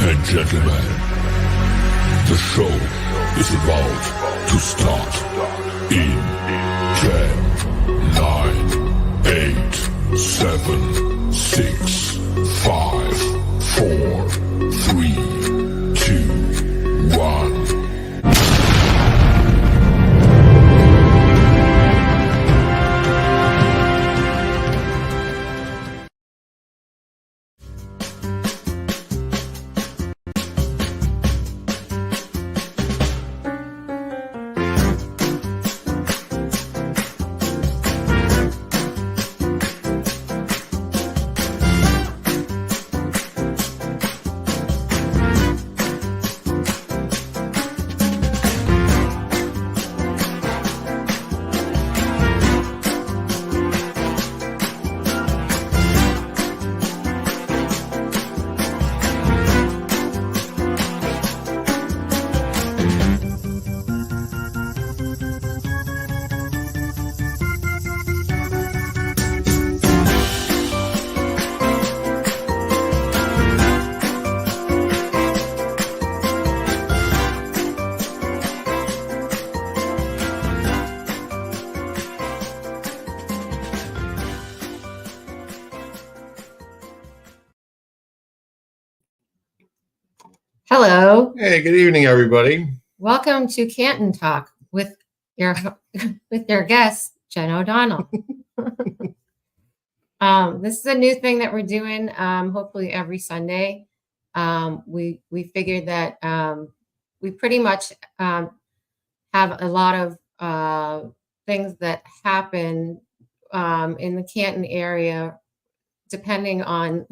and gentlemen, the show is about to start in 10, 9, 8, 7, 6, 5, 4, 3, 2, 1. Hello. Hey, good evening, everybody. Welcome to Canton Talk with your guest, Jenn O'Donnell. This is a new thing that we're doing, hopefully every Sunday. We figured that we pretty much have a lot of things that happen in the Canton area, depending on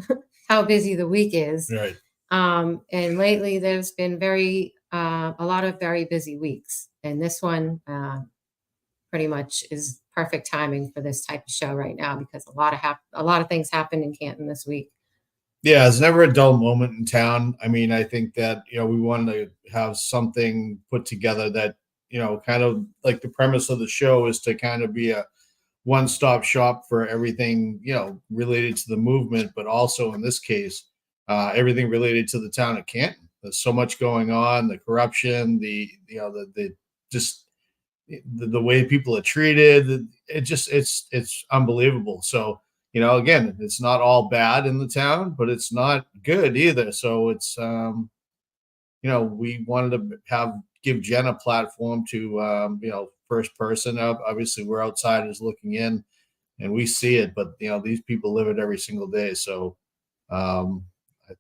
how busy the week is. Right. And lately there's been a lot of very busy weeks. And this one pretty much is perfect timing for this type of show right now, because a lot of things happened in Canton this week. Yeah, it's never a dull moment in town. I mean, I think that, we wanted to have something put together that, kind of like the premise of the show is to kind of be a one-stop shop for everything, related to the movement, but also in this case, everything related to the town of Canton. There's so much going on, the corruption, the way people are treated. It's unbelievable. So, again, it's not all bad in the town, but it's not good either. So it's, we wanted to give Jenn a platform to, first person up. Obviously we're outsiders looking in and we see it, but these people live it every single day. So, I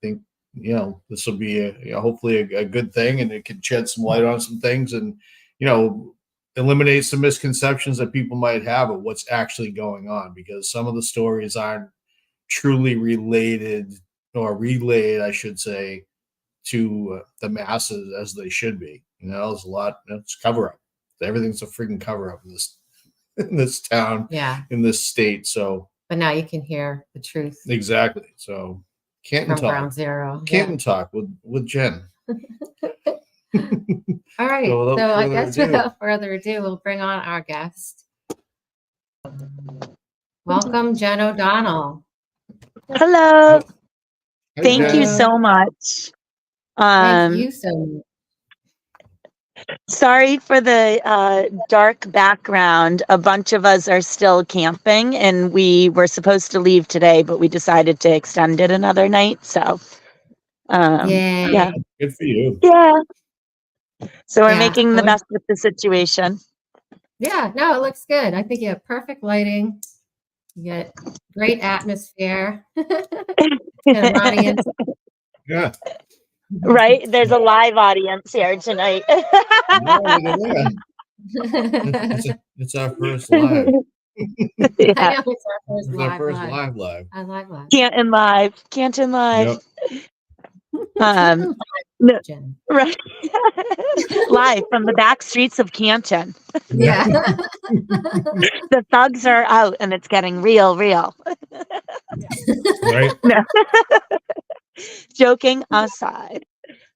think, this will be hopefully a good thing, and it can shed some light on some things and, eliminate some misconceptions that people might have of what's actually going on, because some of the stories aren't truly related or relayed, I should say, to the masses as they should be. There's a lot, it's cover up. Everything's a freaking cover up in this town, in this state. So, but now you can hear the truth. Exactly. So, Canton from Talk. Ground Zero. Canton Talk with Jenn. All right. So I guess without further ado, we'll bring on our guest. Welcome, Jenn O'Donnell. Hello. Hi, Thank Jenn. you so much. Thank you so much. Sorry for the dark background. A bunch of us are still camping, and we were supposed to leave today, but we decided to extend it another night. So, yeah. Good for you. Yeah. So we're making the best with the situation. Yeah, no, it looks good. I think you have perfect lighting. You get great atmosphere. An audience. Yeah. Right? There's a live audience here tonight. It's our first live. Yeah. I know it's our first It's live. our first live. I like live. Canton Live. Yep. No, right. Live from the back streets of Canton. Yeah. The thugs are out and it's getting real. Right. No. Joking aside.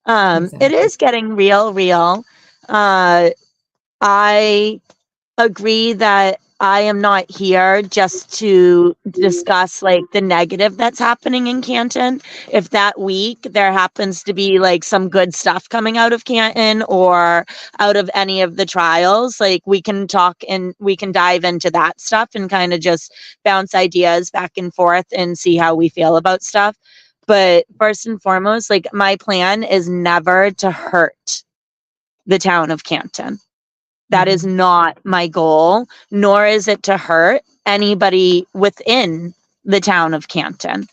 Exactly. It is getting real. I agree that I am not here just to discuss like the negative that's happening in Canton. If that week there happens to be like some good stuff coming out of Canton or out of any of the trials, like we can talk and we can dive into that stuff and kind of just bounce ideas back and forth and see how we feel about stuff. But first and foremost, like my plan is never to hurt the town of Canton. That is not my goal, nor is it to hurt anybody within the town of Canton.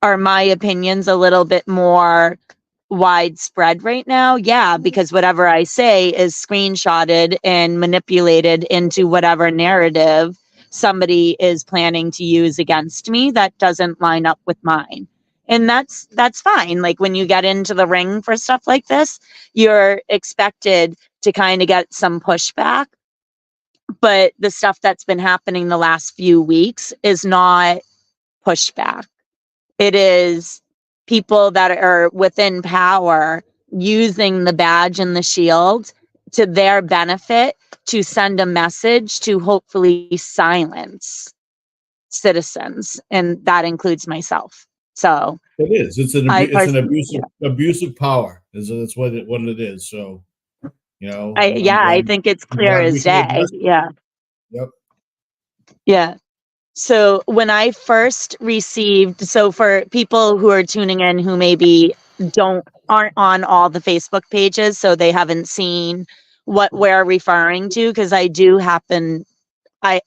Are my opinions a little bit more widespread right now? Yeah, because whatever I say is screenshotted and manipulated into whatever narrative somebody is planning to use against me that doesn't line up with mine. And that's fine. Like when you get into the ring for stuff like this, you're expected to kind of get some pushback. But the stuff that's been happening the last few weeks is not pushback. It is people that are within power using the badge and the shield to their benefit to send a message to hopefully silence citizens. And that includes myself. So it is. It's an I it's an personally, abuse of power. That's what it is. So I think it's I'm clear glad we as can day. address. Yeah. Yep. Yeah. So when I first received, so for people who are tuning in who maybe aren't on all the Facebook pages, so they haven't seen what we're referring to, because I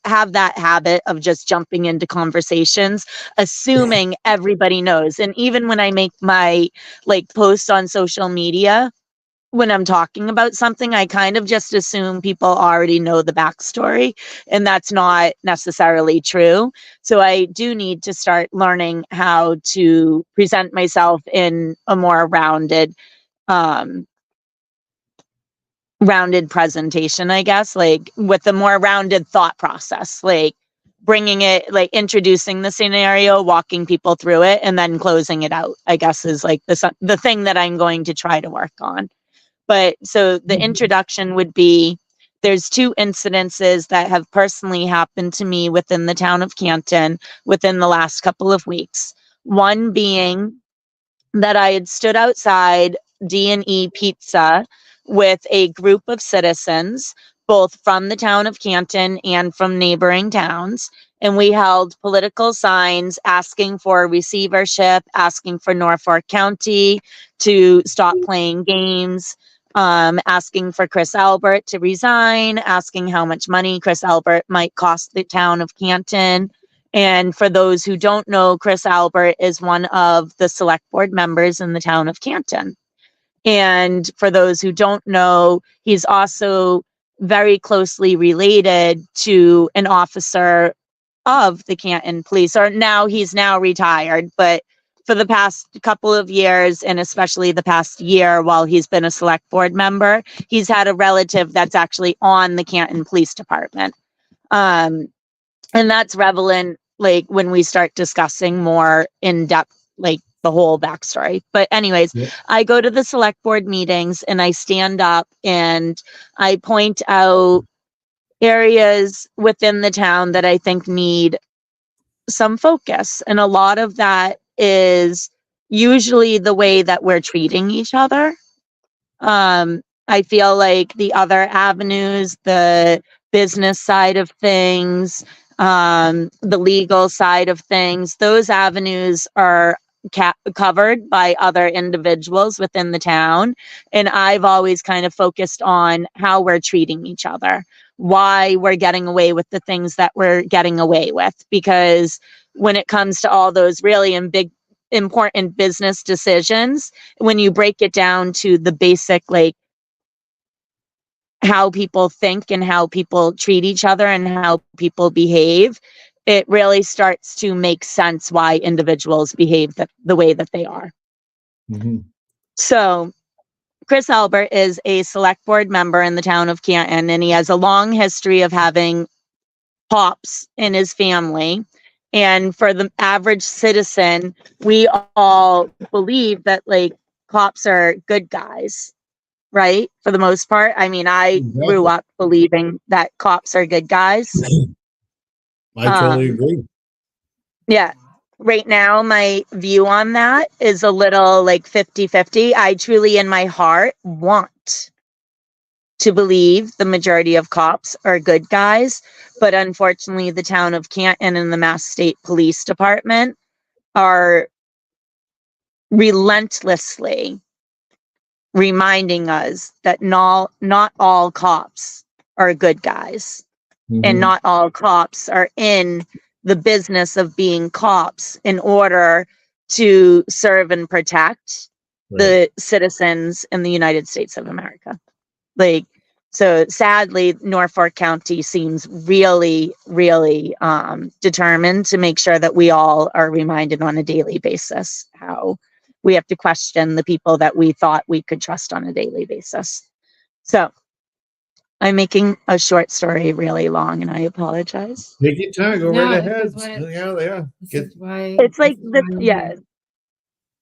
have that habit of just jumping into conversations, assuming everybody knows. And even when I make my like posts on social media, when I'm talking about something, I kind of just assume people already know the backstory, and that's not necessarily true. So I do need to start learning how to present myself in a more um, rounded presentation, I guess, like with a more rounded thought process, like bringing it, like introducing the scenario, walking people through it, and then closing it out, I guess is like the thing that I'm going to try to work on. But so the introduction would be, there's two incidences that have personally happened to me within the town of Canton within the last couple of weeks. One being that I had stood outside D&E Pizza with a group of citizens, both from the town of Canton and from neighboring towns. And we held political signs asking for receivership, asking for Norfolk County to stop playing games, asking for Chris Albert to resign, asking how much money Chris Albert might cost the town of Canton. And for those who don't know, Chris Albert is one of the select board members in the town of Canton. And for those who don't know, he's also very closely related to an officer of the Canton Police, or he's now retired, but for the past couple of years, and especially the past year while he's been a select board member, he's had a relative that's actually on the Canton Police Department. And that's relevant, like when we start discussing more in depth, like the whole backstory. But anyways, Yep. I go to the select board meetings and I stand up and I point out areas within the town that I think need some focus. And a lot of that is usually the way that we're treating each other. I feel like the other avenues, the business side of things, the legal side of things, those avenues are covered by other individuals within the town. And I've always kind of focused on how we're treating each other, why we're getting away with the things that we're getting away with. Because when it comes to all those really important business decisions, when you break it down to the basic, like how people think and how people treat each other and how people behave, it really starts to make sense why individuals behave the way that they are. Mm-hmm. So Chris Albert is a select board member in the town of Canton, and he has a long history of having cops in his family. And for the average citizen, we all believe that like cops are good guys. right? For the most part. I mean, I grew Exactly. up believing that cops are good guys. I totally Um, agree. yeah. Right now, my view on that is a little like 50-50. I truly, in my heart, want to believe the majority of cops are good guys. But unfortunately, the town of Canton and the Mass State Police Department are relentlessly reminding us that not all cops are good guys, and Mhm. not all cops are in the business of being cops in order to serve and protect Right. the citizens in the United States of America. Like, so sadly, Norfolk County seems really, really determined to make sure that we all are reminded on a daily basis how we have to question the people that we thought we could trust on a daily basis. So I'm making a short story really long, and I apologize. Take your time. Go No, right this ahead. is what it, Yeah. this Get is why, It's this like is why we're yeah, here.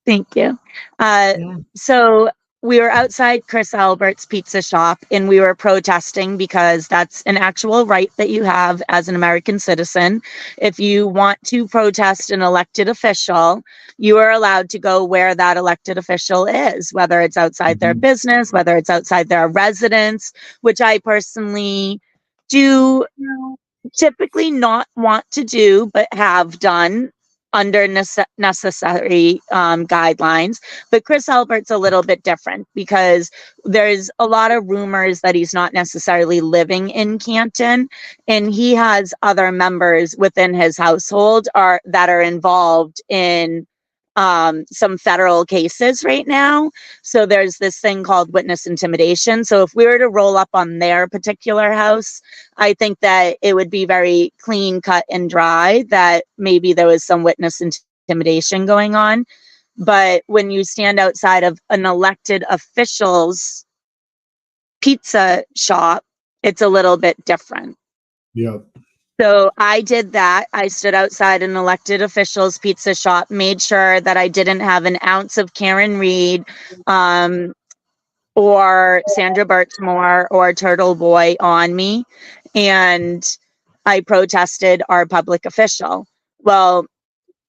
thank you. Yeah. So we were outside Chris Albert's pizza shop, and we were protesting because that's an actual right that you have as an American citizen. If you want to protest an elected official, you are allowed to go where that elected official is, whether it's outside their Mhm. business, whether it's outside their residence, which I personally do typically not want to do, but have done under necessary guidelines. But Chris Albert's a little bit different because there's a lot of rumors that he's not necessarily living in Canton, and he has other members within his household that are involved in some federal cases right now. So there's this thing called witness intimidation. So if we were to roll up on their particular house, I think that it would be very clean cut and dry that maybe there was some witness intimidation going on. But when you stand outside of an elected official's pizza shop, it's a little bit different. Yeah. So I did that. I stood outside an elected official's pizza shop, made sure that I didn't have an ounce of Karen Reed or Sandra Birchmore or Turtle Boy on me. And I protested our public official. Well,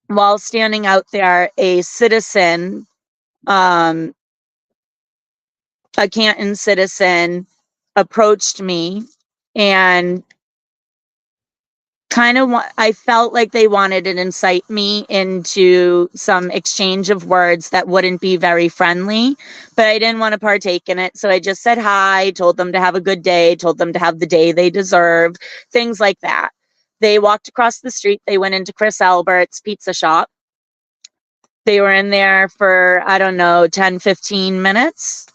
while standing out there, a citizen, a Canton citizen, approached me and I felt like they wanted to incite me into some exchange of words that wouldn't be very friendly, but I didn't want to partake in it. So I just said hi, told them to have a good day, told them to have the day they deserve, things like that. They walked across the street. They went into Chris Albert's pizza shop. They were in there for, I don't know, 10, 15 minutes.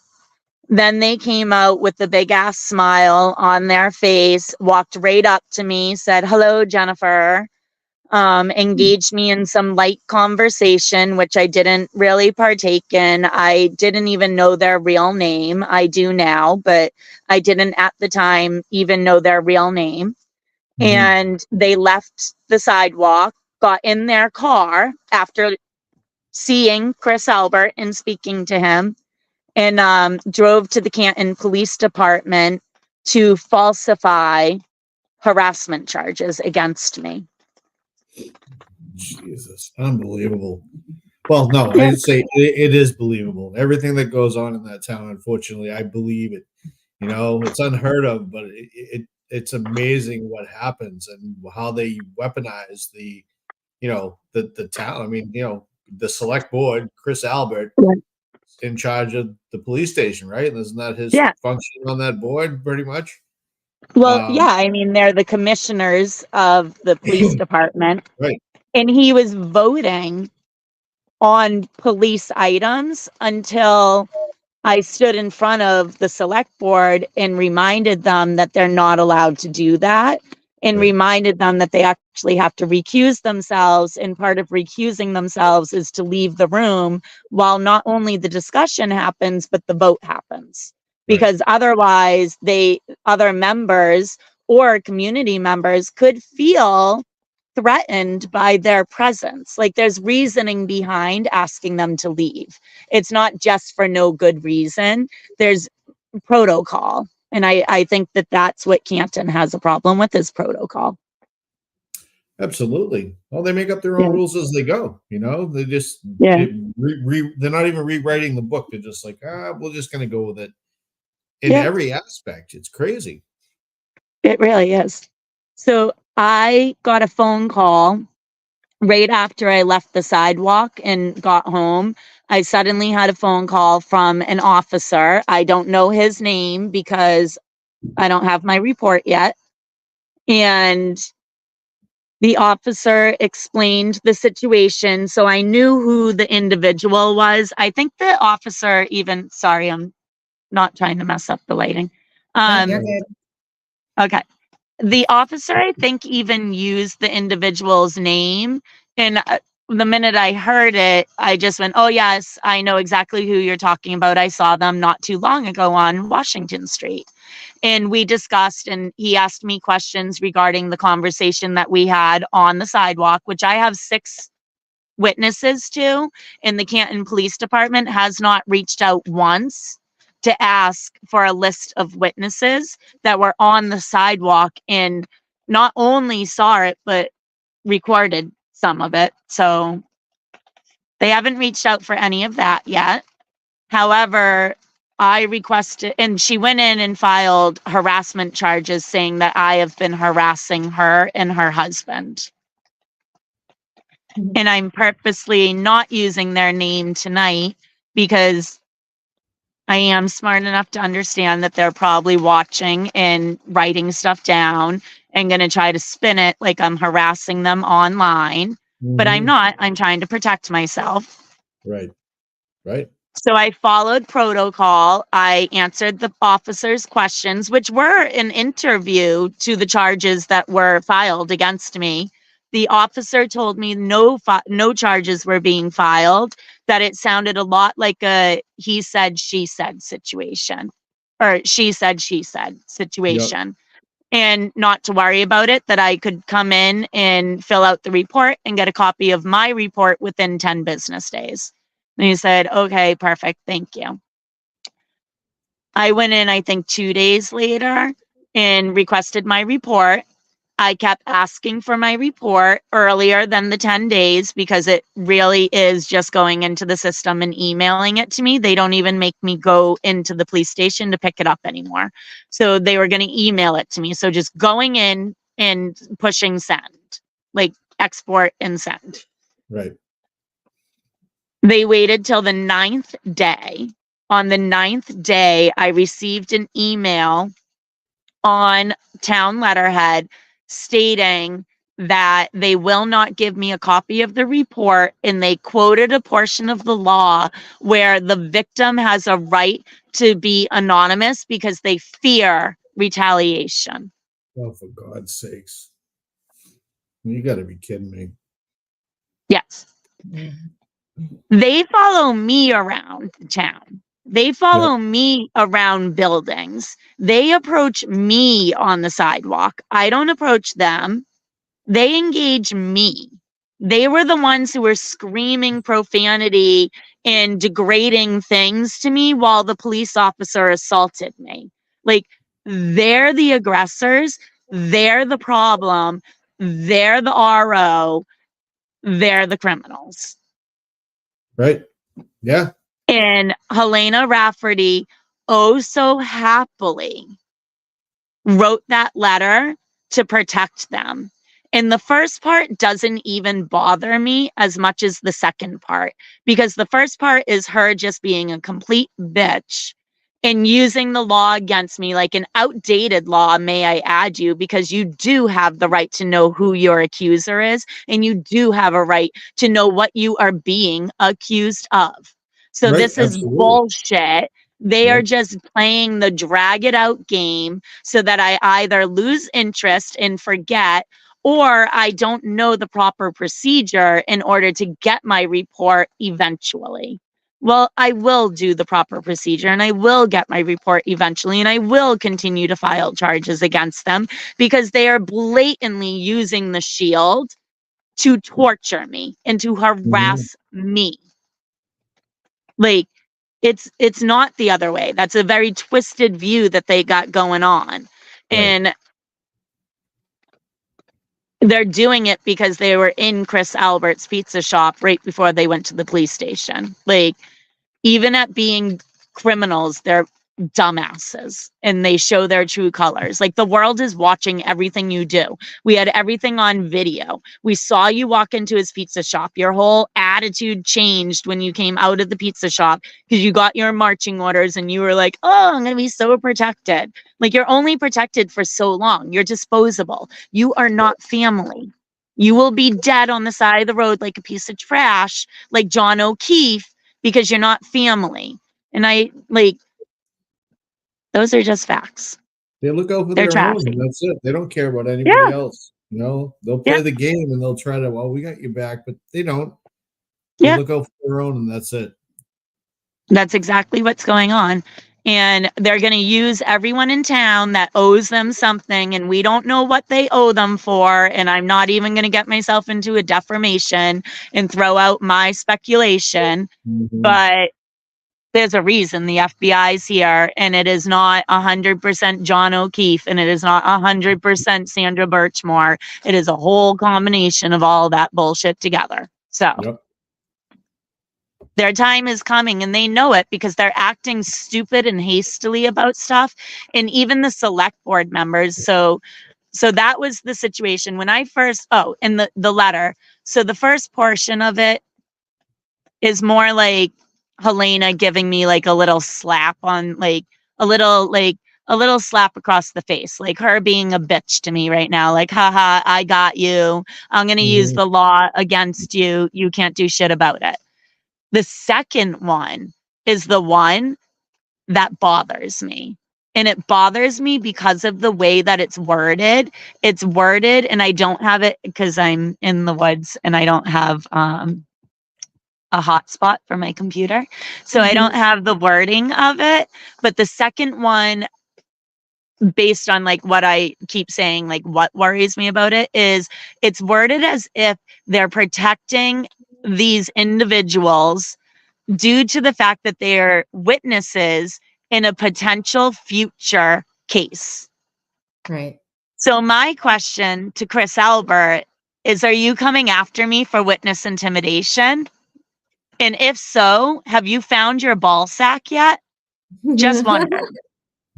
Then they came out with the big ass smile on their face, walked right up to me, said, "Hello, Jennifer." Engaged me in some light conversation, which I didn't really partake in. I didn't even know their real name. I do now, but I didn't at the time even know their real name. Mhm. And they left the sidewalk, got in their car after seeing Chris Albert and speaking to him, and drove to the Canton Police Department to falsify harassment charges against me. Jesus, unbelievable. Well, no, Yeah. I'd say it is believable. Everything that goes on in that town, unfortunately, I believe it. You know, it's unheard of, but it's amazing what happens and how they weaponize the town. I mean, the select board, Chris Albert, in charge of the police station, right? And isn't that his Yeah. function on that board, pretty much? Well, Um, yeah, I mean, they're the commissioners of the police department, right, and he was voting on police items until I stood in front of the select board and reminded them that they're not allowed to do that, and right, reminded them that they actually have to recuse themselves. And part of recusing themselves is to leave the room while not only the discussion happens, but the vote happens. right, Because otherwise, other members or community members could feel threatened by their presence. Like, there's reasoning behind asking them to leave. It's not just for no good reason. There's protocol. And I think that that's what Canton has a problem with, is protocol. Absolutely. Well, they make up their own rules as they go. They just they're not even rewriting the book. They're just like, we're just going to go with it in every aspect. It's crazy. It really is. So I got a phone call right after I left the sidewalk and got home. I suddenly had a phone call from an officer. I don't know his name because I don't have my report yet. And the officer explained the situation. So I knew who the individual was. I think the officer even, sorry, I'm not trying to mess up the lighting. No, you're good. Okay. The officer, I think, even used the individual's name. And the minute I heard it, I just went, oh, yes, I know exactly who you're talking about. I saw them not too long ago on Washington Street. And we discussed, and he asked me questions regarding the conversation that we had on the sidewalk, which I have 6 witnesses to, and the Canton Police Department has not reached out once to ask for a list of witnesses that were on the sidewalk and not only saw it, but recorded some of it. So they haven't reached out for any of that yet. However, I requested, and she went in and filed harassment charges saying that I have been harassing her and her husband. And I'm purposely not using their name tonight because I am smart enough to understand that they're probably watching and writing stuff down and going to try to spin it like I'm harassing them online. But I'm not. I'm trying to protect myself. Right. Right. So I followed protocol. I answered the officer's questions, which were an interview to the charges that were filed against me. The officer told me no charges were being filed, that it sounded a lot like a he said, she said situation, or she said situation. And not to worry about it, that I could come in and fill out the report and get a copy of my report within 10 business days. And he said, okay, perfect. Thank you. I went in, I think 2 days later, and requested my report. I kept asking for my report earlier than the 10 days because it really is just going into the system and emailing it to me. They don't even make me go into the police station to pick it up anymore. So they were going to email it to me. So just going in and pushing send, like export and send. Right. They waited till the 9th day. On the 9th day, I received an email on town letterhead stating that they will not give me a copy of the report, and they quoted a portion of the law where the victim has a right to be anonymous because they fear retaliation. Oh, for God's sakes. You got to be kidding me. Yes. They follow me around town. They follow me around buildings. They approach me on the sidewalk. I don't approach them. They engage me. They were the ones who were screaming profanity and degrading things to me while the police officer assaulted me. Like, they're the aggressors. They're the problem. They're the RO. They're the criminals. Right. Yeah. And Helena Rafferty, oh so happily, wrote that letter to protect them. And the first part doesn't even bother me as much as the second part, because the first part is her just being a complete bitch and using the law against me, like an outdated law, may I add you, because you do have the right to know who your accuser is, and you do have a right to know what you are being accused of. So this is bullshit. They are just playing the drag it out game so that I either lose interest and forget, or I don't know the proper procedure in order to get my report eventually. Well, I will do the proper procedure and I will get my report eventually, and I will continue to file charges against them because they are blatantly using the shield to torture me and to harass me. Like, It's not the other way. That's a very twisted view that they got going on. Right. And they're doing it because they were in Chris Albert's pizza shop right before they went to the police station. Like, even at being criminals, they're dumbasses and they show their true colors. Like, the world is watching everything you do. We had everything on video. We saw you walk into his pizza shop. Your whole attitude changed when you came out of the pizza shop because you got your marching orders and you were like, oh, I'm going to be so protected. Like, you're only protected for so long. You're disposable. You are not family. You will be dead on the side of the road like a piece of trash, like John O'Keefe, because you're not family. And I, like, those are just facts. They look out for They're their own, trashy. and that's it. They don't care about anybody else. You know, they'll play Yeah. the game and they'll try to, well, we got you back, but they don't. They Yeah. look out for their own, and that's it. That's exactly what's going on. And they're going to use everyone in town that owes them something, and we don't know what they owe them for. And I'm not even going to get myself into a defamation and throw out my speculation, Mhm. but there's a reason the FBI's here, and it is not 100% John O'Keefe, and it is not 100% Sandra Birchmore. It is a whole combination of all that bullshit together. So Yep. their time is coming, and they know it because they're acting stupid and hastily about stuff. And even the select board members. So that was the situation when I first, and the letter. So the first portion of it is more like Helena giving me like a little slap on, like a little slap across the face, like her being a bitch to me right now. Like, haha, I got you. I'm going to use the law against you. You can't do shit about it. The second one is the one that bothers me. And it bothers me because of the way that it's worded. It's worded, and I don't have it because I'm in the woods and I don't have a hotspot for my computer. So I don't have the wording of it. But the second one, based on like what I keep saying, like what worries me about it is it's worded as if they're protecting these individuals due to the fact that they're witnesses in a potential future case. Right. So my question to Chris Albert is, are you coming after me for witness intimidation? And if so, have you found your ball sack yet? Just wondering.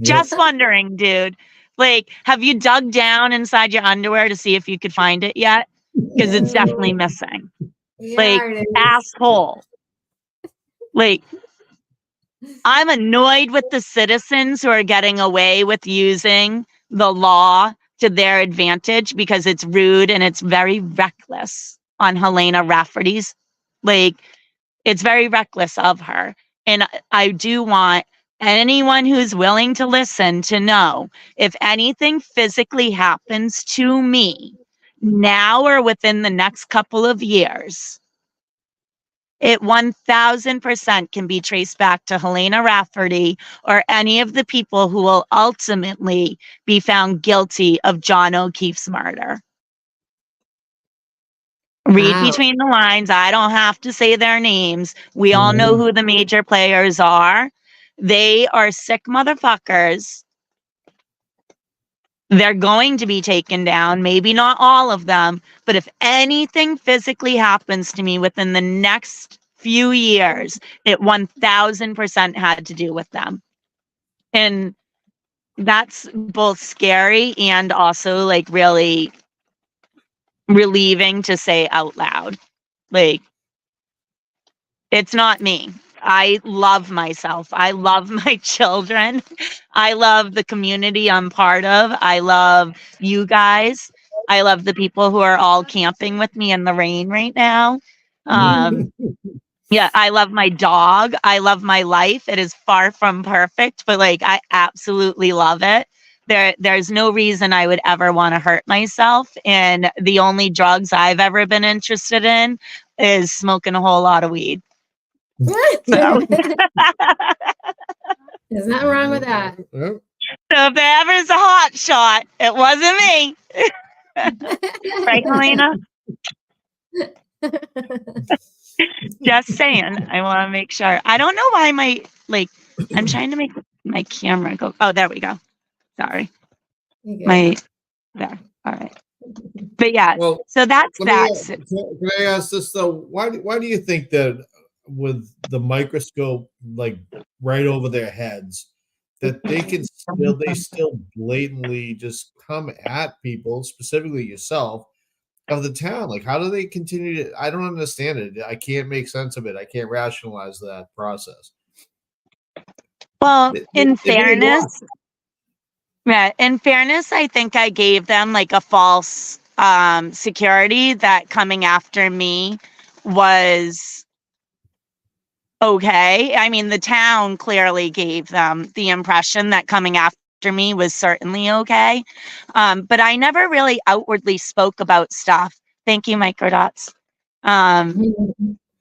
Just wondering, dude. Like, have you dug down inside your underwear to see if you could find it yet? Because it's definitely missing. Like, Yeah, it is. asshole. Like, I'm annoyed with the citizens who are getting away with using the law to their advantage because it's rude and it's very reckless on Helena Rafferty's. Like, it's very reckless of her. And I do want anyone who's willing to listen to know, if anything physically happens to me now or within the next couple of years, it 1000% can be traced back to Helena Rafferty or any of the people who will ultimately be found guilty of John O'Keefe's murder. Read Wow. between the lines. I don't have to say their names. We all know who the major players are. They are sick motherfuckers. They're going to be taken down. Maybe not all of them. But if anything physically happens to me within the next few years, it 1000% had to do with them. And that's both scary and also like really relieving to say out loud. Like, it's not me. I love myself. I love my children. I love the community I'm part of. I love you guys. I love the people who are all camping with me in the rain right now. Yeah, I love my dog. I love my life. It is far from perfect, but like I absolutely love it. There's no reason I would ever want to hurt myself. And the only drugs I've ever been interested in is smoking a whole lot of weed. So. There's nothing wrong with that. Yep. So if there ever is a hot shot, it wasn't me. Right, Helena? Just saying. I want to make sure. I don't know why I'm trying to make my camera go. Oh, there we go. Sorry. You There. All right. But yeah, Well, so that's let me. that. Can I ask this though? Why do you think that with the microscope like right over their heads, that they still blatantly just come at people, specifically yourself, of the town? Like, how do they continue to? I don't understand it. I can't make sense of it. I can't rationalize that process. Well, in They may want. fairness, yeah, in fairness, I think I gave them like a false security that coming after me was okay. I mean, the town clearly gave them the impression that coming after me was certainly okay. But I never really outwardly spoke about stuff. Thank you, Microdots.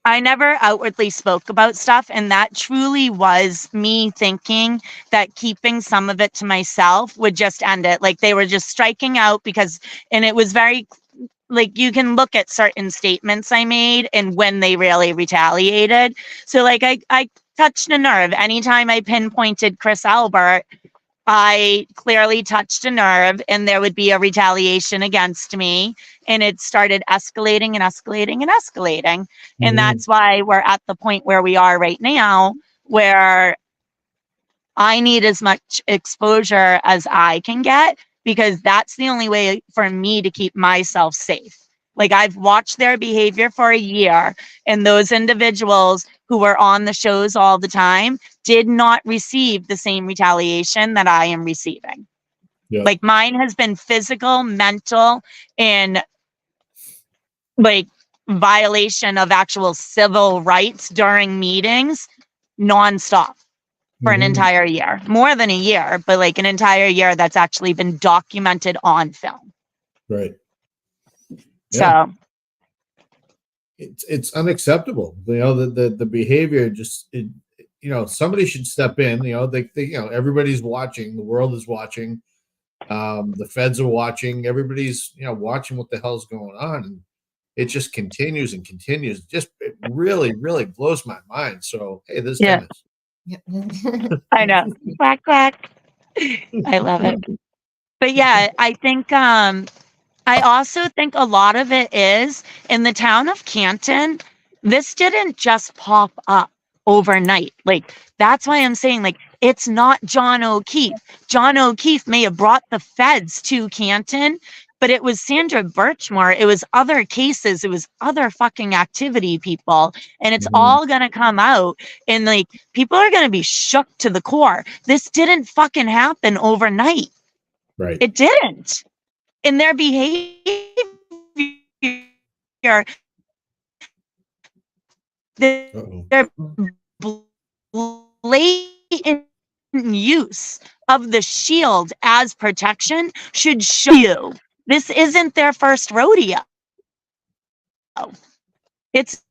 I never outwardly spoke about stuff, and that truly was me thinking that keeping some of it to myself would just end it. Like they were just striking out and it was very, like you can look at certain statements I made and when they really retaliated. So like I touched a nerve. Anytime I pinpointed Chris Albert, I clearly touched a nerve and there would be a retaliation against me. And it started escalating and escalating and escalating. And that's why we're at the point where we are right now, where I need as much exposure as I can get, because that's the only way for me to keep myself safe. Like I've watched their behavior for a year, and those individuals who were on the shows all the time did not receive the same retaliation that I am receiving. Yeah. Like mine has been physical, mental, and like violation of actual civil rights during meetings nonstop for an entire year, more than a year, but like an entire year that's actually been documented on film. Right. Yeah. So It's unacceptable. The behavior somebody should step in. Everybody's watching. The world is watching. The feds are watching. Everybody's watching what the hell's going on, and it just continues and continues. It really, really blows my mind. So hey, there's yeah, tennis. I know. Quack quack. I love it. But yeah, I also think a lot of it is in the town of Canton. This didn't just pop up overnight. Like, that's why I'm saying, like, it's not John O'Keefe. John O'Keefe may have brought the feds to Canton, but it was Sandra Birchmore. It was other cases. It was other fucking activity, people. And it's all going to come out. And, like, people are going to be shook to the core. This didn't fucking happen overnight. Right. It didn't. In their behavior, their blatant use of the shield as protection should show you this isn't their first rodeo. It's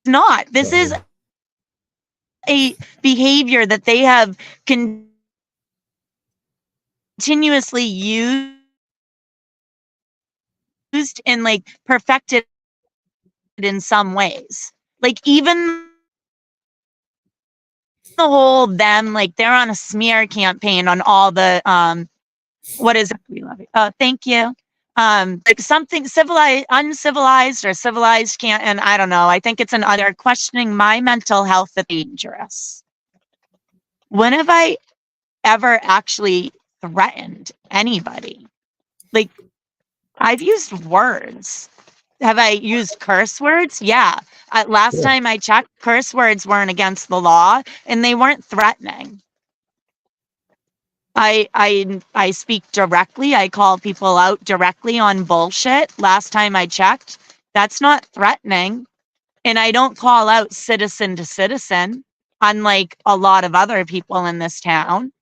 not. This is a behavior that they have continuously used and like perfected in some ways. Like even the whole them, like they're on a smear campaign on all the what is it? We love you. Thank you. Like something civilized, uncivilized, or civilized can't, and I don't know. I think it's another questioning my mental health is dangerous. When have I ever actually threatened anybody? Like I've used words. Have I used curse words? Yeah. Last time I checked, curse words weren't against the law and they weren't threatening. I speak directly. I call people out directly on bullshit. Last time I checked, that's not threatening. And I don't call out citizen to citizen, unlike a lot of other people in this town.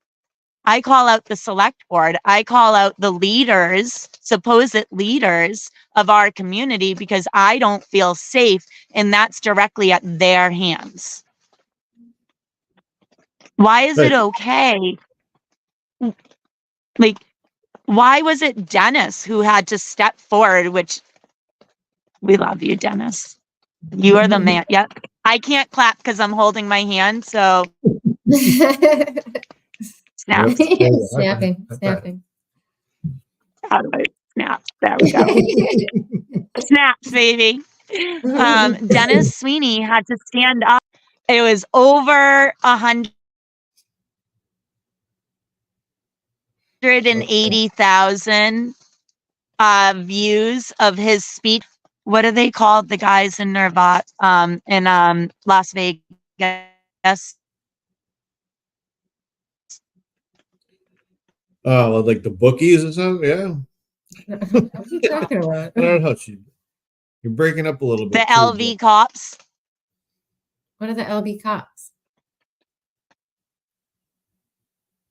I call out the select board. I call out the leaders, supposed leaders of our community, because I don't feel safe, and that's directly at their hands. Why is it okay? Like, why was it Dennis who had to step forward, which we love you, Dennis. You are the man. Yep. I can't clap because I'm holding my hand. So snap. Snapping, snapping. How do I snap? There we go. Snaps, baby. Dennis Sweeney had to stand up. It was over 180,000 views of his speech. What are they called? The guys in in Las Vegas. Oh, well, like the bookies or something? Yeah. What are you talking about? I don't know. You're breaking up a little bit. The too, LV cops. What are the LB cops?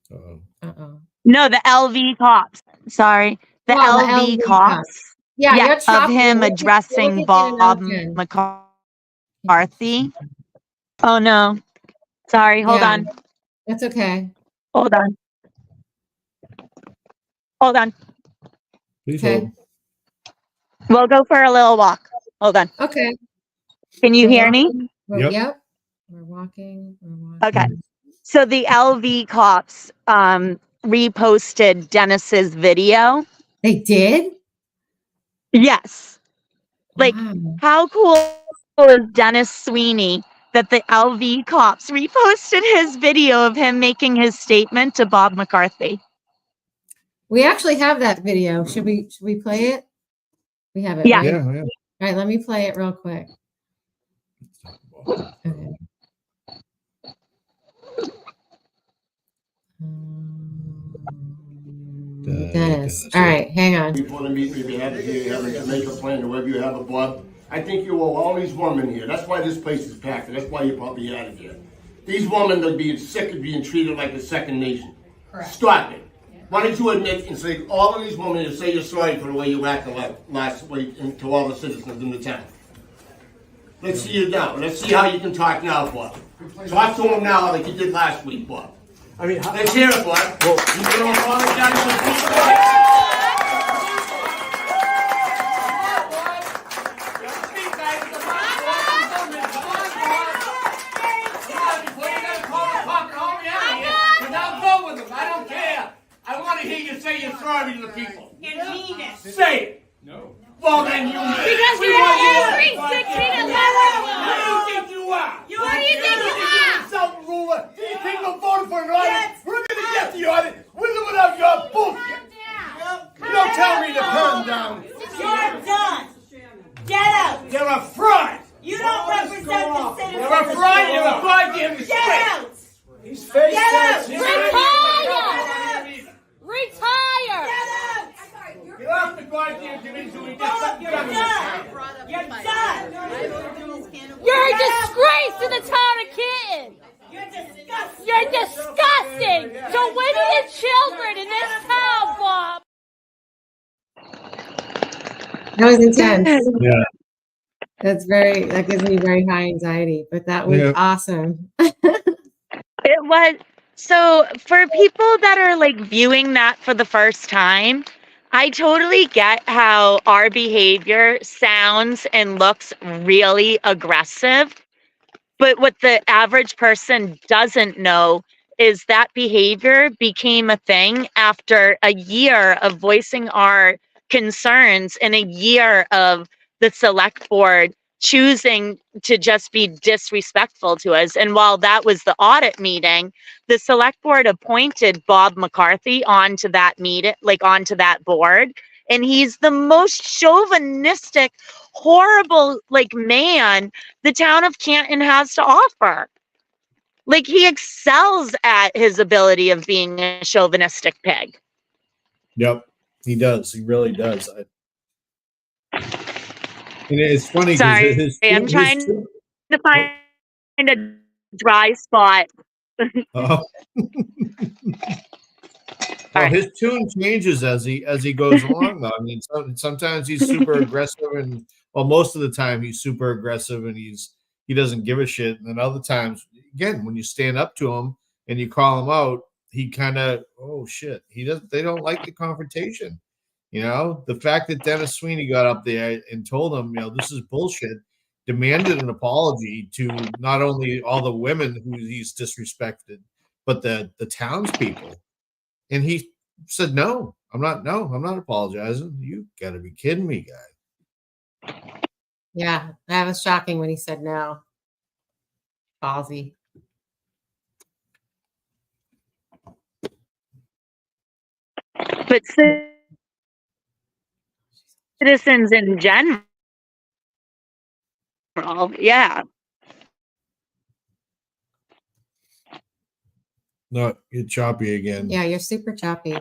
but, Uh-oh. No, the LV cops. Sorry. The Oh, the LV LV cops. cops. Yeah, you're Of chopping. him You're addressing looking at Bob Jen. McCarthy. Oh no. Sorry, hold Yeah. on. That's okay. Hold on. Hold on. please Okay. hold. We'll go for a little walk. Hold on. Okay. Can you We're hear me? walking. Yep. Yep. We're walking. Okay. So the LV cops reposted Dennis's video. They did? Yes. Like, Wow. how cool is Dennis Sweeney that the LV cops reposted his video of him making his statement to Bob McCarthy? We actually have that video. Should we play it? We have it, Yeah. right? Yeah, All right, let me play it real quick. Okay. Dennis. All right, hang on. You want to meet me, if you have it here, you have a Jamaica plan, or wherever you have a Bob. I think you owe all these women here. That's why this place is packed, and that's why you're probably out of here. These women are being sick of being treated like a second nation. Correct. Stop it. Why don't you admit and say all of these women and say you're sorry for the way you acted last week to all the citizens in the town. Let's see you now. Let's see how you can talk now, Bob. Talk to them now like you did last week, Bob. I mean, Let's hear it, Bob. well, You gonna apologize to the people? Say you're sorry to the people. You mean it. Say it. No. Well, then you mean it. Because you're every 16 and Who do you think you are? Who do you think you are? Self ruler. Do you think I'm voting for an audit? We're gonna get the audit with or without your bullshit. You don't tell me to calm down. You're done. Get out. You're a fraud. You don't represent the citizens. You're a fraud. You're a goddamn disgrace. Get out. he's faced Get out. this. Retire. Get out. Get off the goddamn committee. We get something You're done in this town. done. You're done. You're a disgrace to the town of Canton. You're disgusting. You're disgusting. So when are the children in this town, Bob? That was intense. Yeah. That gives me very high anxiety, but that was awesome. It was. So for people that are like viewing that for the first time, I totally get how our behavior sounds and looks really aggressive. But what the average person doesn't know is that behavior became a thing after a year of voicing our concerns and a year of the select board choosing to just be disrespectful to us. And while that was the audit meeting, the select board appointed Bob McCarthy onto that meeting, like onto that board. And he's the most chauvinistic, horrible, like man the town of Canton has to offer. Like he excels at his ability of being a chauvinistic pig. Yep, he does. He really does. And it's funny Sorry, because I'm trying to find a dry spot. Well, his tune changes as he goes along. Though I mean, sometimes he's super aggressive, and most of the time he's super aggressive, and he doesn't give a shit. And then other times, again, when you stand up to him and you call him out, he kind of, oh shit, they don't like the confrontation. You know, the fact that Dennis Sweeney got up there and told him, this is bullshit. demanded an apology to not only all the women who he's disrespected, but the townspeople. And he said, no, I'm not apologizing. You got to be kidding me, guy. Yeah, that was shocking when he said no. Ballsy. But citizens in general, yeah. No, you're choppy again. Yeah, you're super choppy.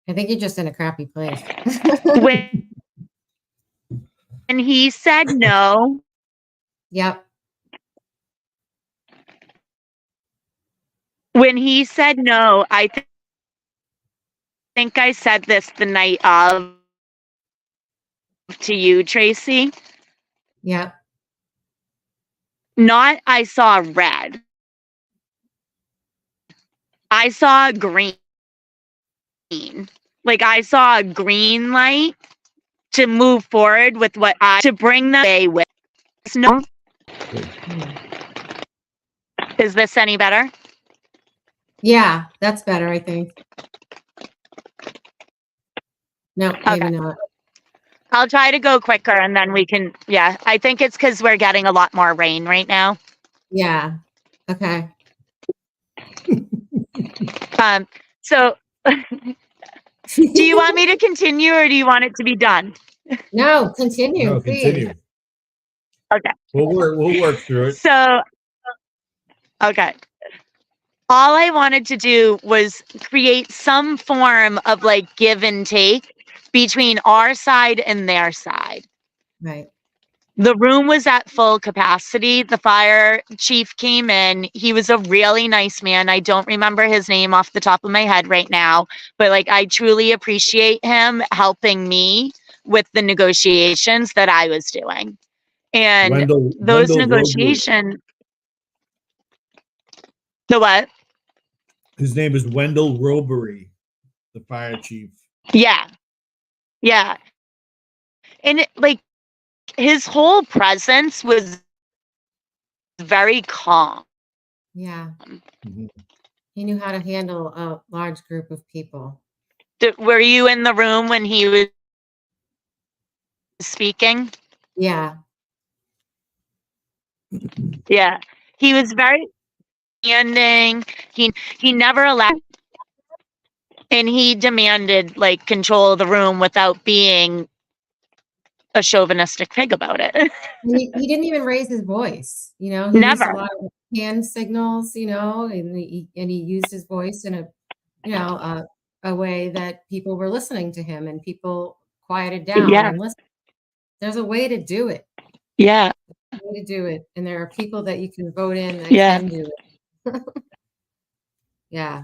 I think you're just in a crappy place. When he said no, Yep. when he said no, I think I said this the night of to you, Tracy. Yep. Not I saw red. I saw green. Like I saw a green light to move forward with what to bring them away with. No. Is this any better? Yeah, that's better, I think. No, maybe Okay. not. I'll try to go quicker and then we can, yeah. I think it's because we're getting a lot more rain right now. Yeah. Okay. So do you want me to continue or do you want it to be done? No, continue, No, please. continue. Okay. We'll work through it. So, okay. All I wanted to do was create some form of like give and take between our side and their side. Right. The room was at full capacity. The fire chief came in. He was a really nice man. I don't remember his name off the top of my head right now, but like I truly appreciate him helping me with the negotiations that I was doing. And those negotiations. The what? His name is Wendell Robery, the fire chief. Yeah. Yeah. And like his whole presence was very calm. Yeah. Mm-hmm. He knew how to handle a large group of people. Were you in the room when he was speaking? Yeah. Yeah. He was very demanding. He never allowed, and he demanded like control of the room without being a chauvinistic pig about it. He didn't even raise his voice. You know, he used a Never. lot of hand signals, you know, and he used his voice in a, you know, a way that people were listening to him and people quieted down Yeah. and listened. There's a way to do it. Yeah. There's a way to do it. And there are people that you can vote in that Yeah. can do it. Yeah.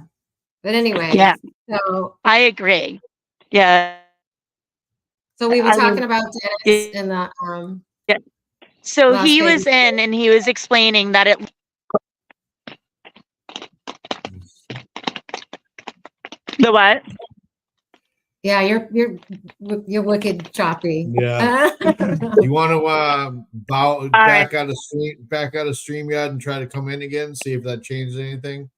But anyway, Yeah. so I agree. Yeah. we were talking about Dennis Yeah. and the Yeah. So Las he Vegas was in and he was explaining that it. The what? Yeah, you're wicked choppy. Yeah. You want to All back right. out of StreamYard and try to come in again, see if that changes anything?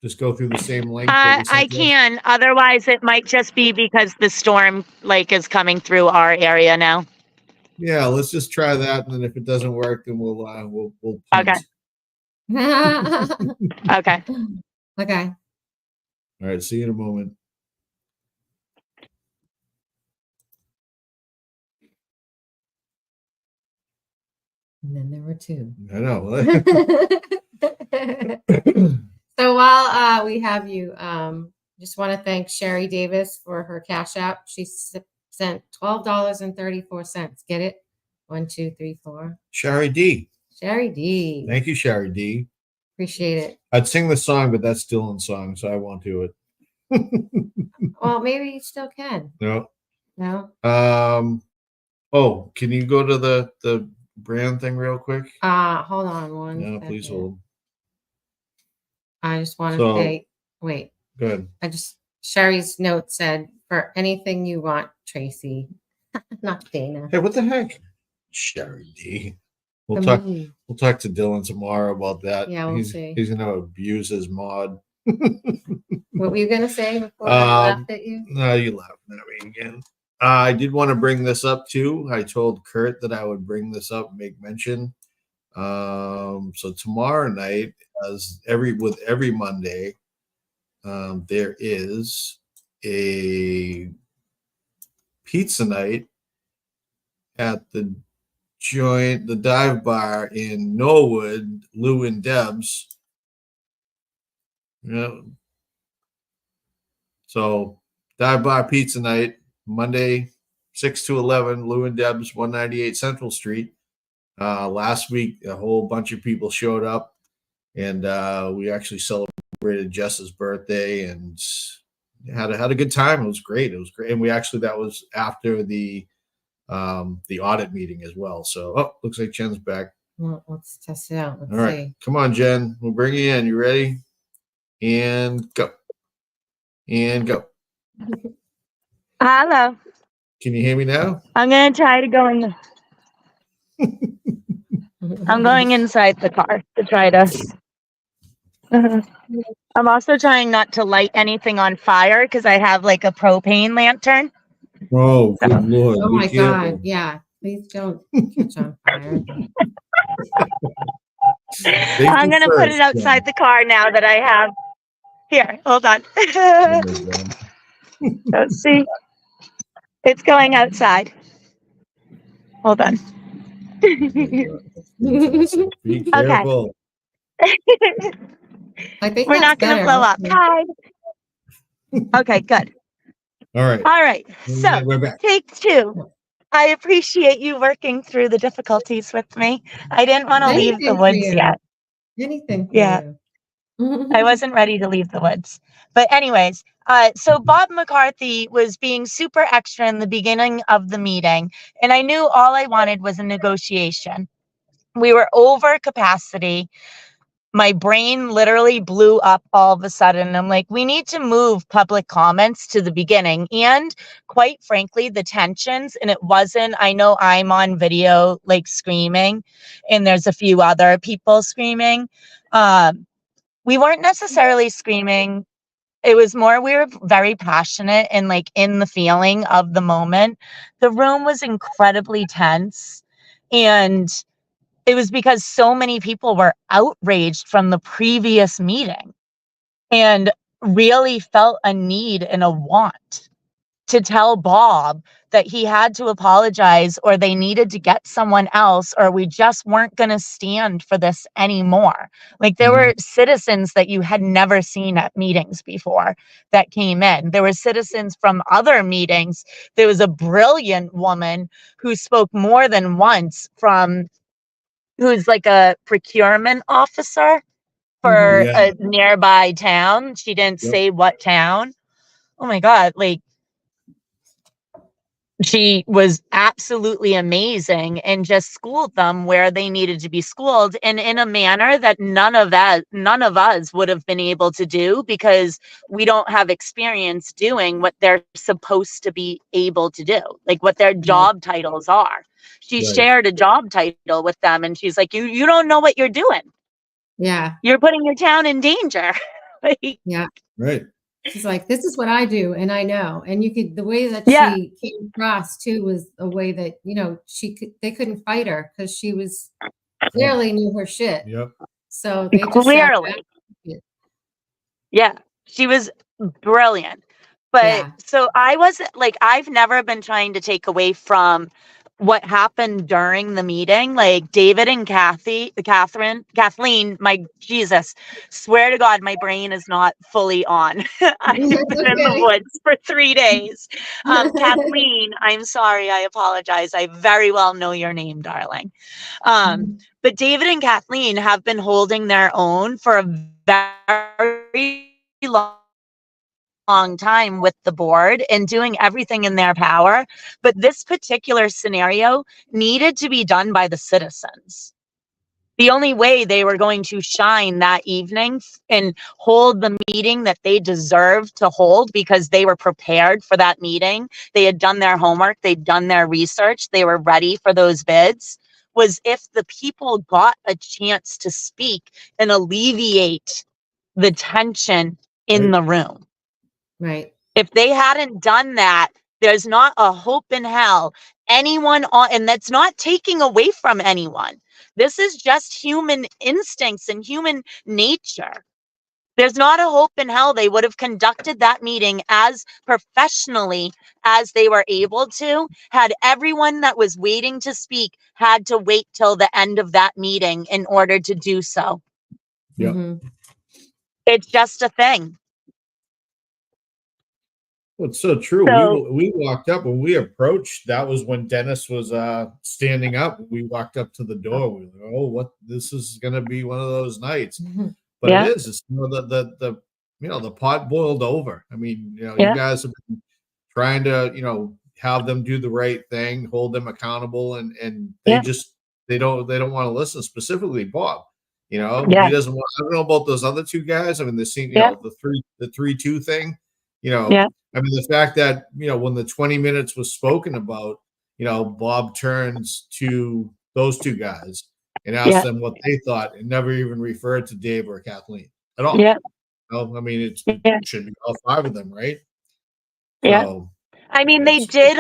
Just go through the same link. I can. Otherwise, it might just be because the storm like is coming through our area now. Yeah, let's just try that, and then if it doesn't work, then we'll punt. Okay. Okay. Okay. All right. See you in a moment. And then there were two. I know. So while we have you, just want to thank Sherry Davis for her Cash App. She sent $12.34. Get it? 1, 2, 3, 4. Sherry D. Sherry D. Thank you, Sherry D. Appreciate it. I'd sing the song, but that's still in song, so I won't do it. Well, maybe you still can. No. No? Oh, can you go to the brand thing real quick? Hold on one No, second. please hold. I just want to say, wait. Good. Sherry's note said, for anything you want, Tracy. Not Dana. Hey, what the heck? Sherry D. We'll The talk. movie. We'll talk to Dylan tomorrow about that. Yeah, we'll see. He's gonna abuse his mod. What were you gonna say before I laughed at you? No, you laughing at me again. I did want to bring this up too. I told Kurt that I would bring this up, make mention. So tomorrow night, as every Monday, there is a pizza night at the dive bar in Norwood, Lou and Deb's. Yeah. So dive bar pizza night, Monday, 6 to 11, Lou and Deb's, 198 Central Street. Last week, a whole bunch of people showed up, and we actually celebrated Jess's birthday and had a good time. It was great. And that was after the audit meeting as well. So, looks like Jen's back. Well, let's test it out. Let's All right, see. come on, Jen. We'll bring you in. You ready? And go. And go. Hello. Can you hear me now? I'm gonna try to go in. I'm going inside the car to try to. I'm also trying not to light anything on fire because I have like a propane lantern. Oh, good Lord. Oh Be my careful. God. Yeah. Please don't catch on fire. Safety I'm gonna put first, it outside the car now that I have. Here, hold on. Jen. Oh, my God. Let's see. It's going outside. Hold on. Be careful. I think We're that's not gonna better. blow up. Hi. Okay, good. All right. All right. So We're back. take two. I appreciate you working through the difficulties with me. I didn't want to leave the Anything for woods you. yet. Anything for Yeah. you. I wasn't ready to leave the woods. But anyways, so Bob McCarthy was being super extra in the beginning of the meeting, and I knew all I wanted was a negotiation. We were over capacity. My brain literally blew up all of a sudden. I'm like, we need to move public comments to the beginning. And quite frankly, the tensions, and it wasn't, I know I'm on video like screaming, and there's a few other people screaming. We weren't necessarily screaming. It was more, we were very passionate and like in the feeling of the moment. The room was incredibly tense. And it was because so many people were outraged from the previous meeting and really felt a need and a want to tell Bob that he had to apologize or they needed to get someone else or we just weren't going to stand for this anymore. Like there were citizens that you had never seen at meetings before that came in. There were citizens from other meetings. There was a brilliant woman who spoke more than once who's like a procurement officer for Yeah. a nearby town. She didn't Yep. say what town. Oh my God. Like she was absolutely amazing and just schooled them where they needed to be schooled and in a manner that none of us would have been able to do because we don't have experience doing what they're supposed to be able to do, like what their job titles are. She Right. shared a job title with them and she's like, you don't know what you're doing. Yeah. You're putting your town in danger. Like, Yeah. Right. She's like, this is what I do. And I know. And you could, the way that Yeah. she came across too was a way that, they couldn't fight her because she was clearly knew her shit. Yep. So they just sat clearly. back. Yeah, she was brilliant. But Yeah. so I wasn't like, I've never been trying to take away from what happened during the meeting. Like David and Kathleen, my Jesus, swear to God, my brain is not fully on. I've been in the Okay. woods for 3 days. Kathleen, I'm sorry, I apologize. I very well know your name, darling. But David and Kathleen have been holding their own for a very long time with the board and doing everything in their power. But this particular scenario needed to be done by the citizens. The only way they were going to shine that evening and hold the meeting that they deserved to hold, because they were prepared for that meeting, they had done their homework, they'd done their research, they were ready for those bids, was if the people got a chance to speak and alleviate the tension in Right. the room. Right. If they hadn't done that, there's not a hope in hell anyone on, and that's not taking away from anyone. This is just human instincts and human nature. There's not a hope in hell they would have conducted that meeting as professionally as they were able to, had everyone that was waiting to speak had to wait till the end of that meeting in order to do so. Yeah. Mhm. It's just a thing. Well, it's so true. So, We walked up when we approached. That was when Dennis was standing up. We walked up to the door. We were like, oh, what? This is going to be one of those nights. Mhm. But yeah, it is. It's the pot boiled over. I mean, you yeah, guys have been trying to have them do the right thing, hold them accountable, and they yeah, just they don't want to listen. Specifically, Bob. He yeah, doesn't want. I don't know about those other two guys. I mean, the scene, yeah, the 3-2 thing. yeah, I mean, the fact that, when the 20 minutes was spoken about, Bob turns to those two guys and asks yeah, them what they thought and never even referred to Dave or Kathleen at all. yeah, I mean, it yeah, should be all five of them, right? yeah. So I mean, it's, they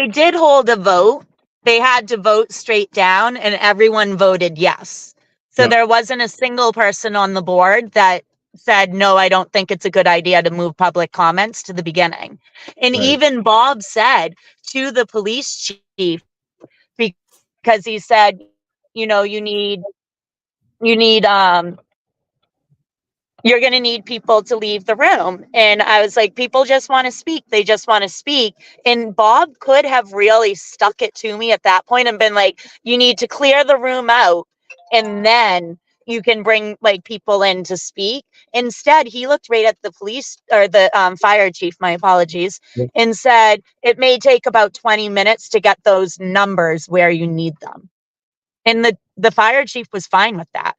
did hold a vote. They had to vote straight down and everyone voted yes. So yeah, there wasn't a single person on the board that said, no, I don't think it's a good idea to move public comments to the beginning. And right. even Bob said to the police chief, because he said, you need, you're going to need people to leave the room. And I was like, people just want to speak. They just want to speak. And Bob could have really stuck it to me at that point and been like, you need to clear the room out and then you can bring like people in to speak. Instead, he looked right at the police or the fire chief, my apologies, Yeah. and said, it may take about 20 minutes to get those numbers where you need them. And the fire chief was fine with that.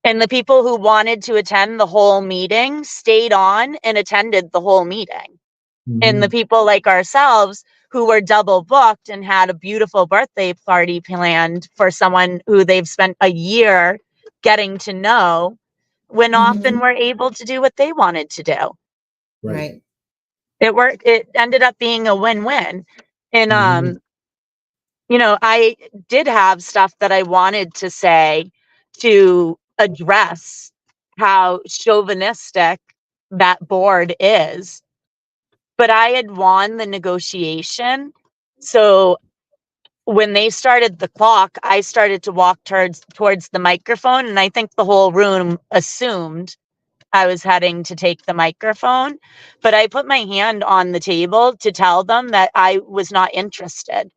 And the people who wanted to attend the whole meeting stayed on and attended the whole meeting. And the Mhm. people like ourselves who were double booked and had a beautiful birthday party planned for someone who they've spent a year getting to know, went off and Mhm. were able to do what they wanted to do. Right. Right. It worked. It ended up being a win-win. And Mhm. I did have stuff that I wanted to say to address how chauvinistic that board is, but I had won the negotiation. So when they started the clock, I started to walk towards the microphone, and I think the whole room assumed I was heading to take the microphone, but I put my hand on the table to tell them that I was not interested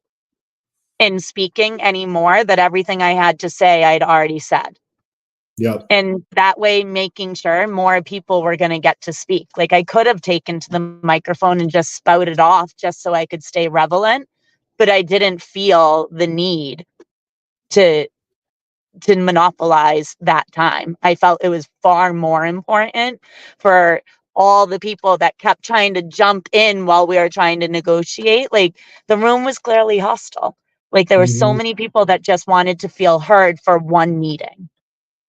in speaking anymore, that everything I had to say, I'd already said. Yep. And that way, making sure more people were going to get to speak. Like I could have taken to the microphone and just spouted off just so I could stay relevant, but I didn't feel the need to monopolize that time. I felt it was far more important for all the people that kept trying to jump in while we were trying to negotiate. Like the room was clearly hostile. Like there were so Mhm. many people that just wanted to feel heard for one meeting.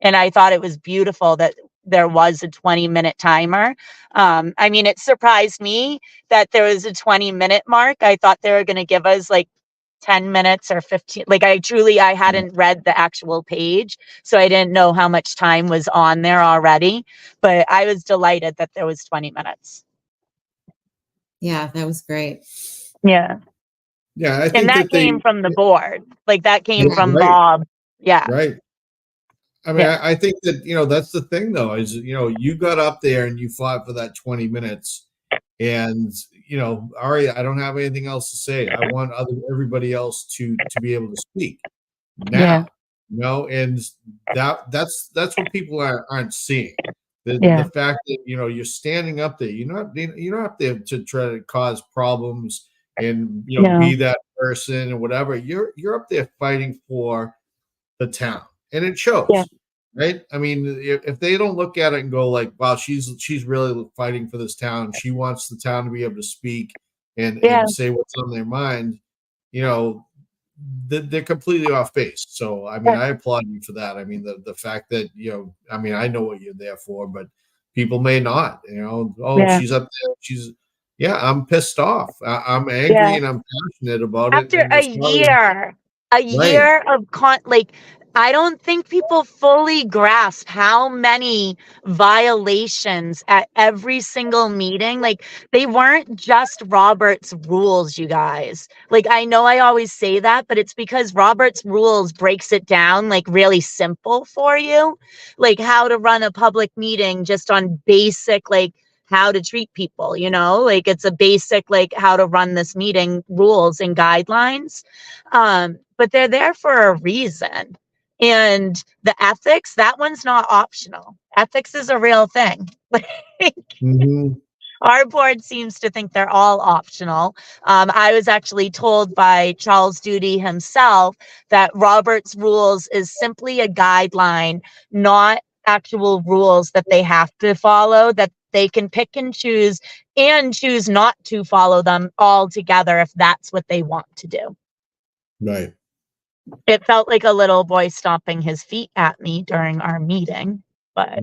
And I thought it was beautiful that there was a 20-minute timer. I mean, it surprised me that there was a 20-minute mark. I thought they were going to give us like 10 minutes or 15. Like I hadn't read the actual page, so I didn't know how much time was on there already, but I was delighted that there was 20 minutes. Yeah, that was great. Yeah. Yeah, I And think that that came from the board. Like that came yeah, from right, Bob. Yeah. right. I mean, Yeah. I think that that's the thing though, is you got up there and you fought for that 20 minutes, and all right, I don't have anything else to say. I want everybody else to be able to speak Yeah. now. And that's what people aren't seeing. The Yeah. fact that you're standing up there, you're not up there to try to cause problems and No. be that person or whatever. You're up there fighting for the town. and it shows. Yeah. Right? I mean, if they don't look at it and go like, "Wow, she's really fighting for this town. She wants the town to be able to speak and say what's on their mind," you know, they're completely off base. So, I mean, I applaud you for that. I mean, the fact that I mean, I know what you're there for, but people may not. She's up there. I'm pissed off. I'm angry and I'm passionate about it. After And a it's probably year of I don't think people fully grasp how many violations at every single meeting. Like, they weren't just Robert's rules, you guys. Like, I know I always say that, but it's because Robert's rules breaks it down like really simple for you, like how to run a public meeting just on basic, like, how to treat people, like it's a basic, like, how to run this meeting rules and guidelines. But they're there for a reason. And the ethics, that one's not optional. Ethics is a real thing. Our board seems to think they're all optional. I was actually told by Charles Duty himself that Robert's rules is simply a guideline, not actual rules that they have to follow, that they can pick and choose not to follow them altogether if that's what they want to do. right. It felt like a little boy stomping his feet at me during our meeting, but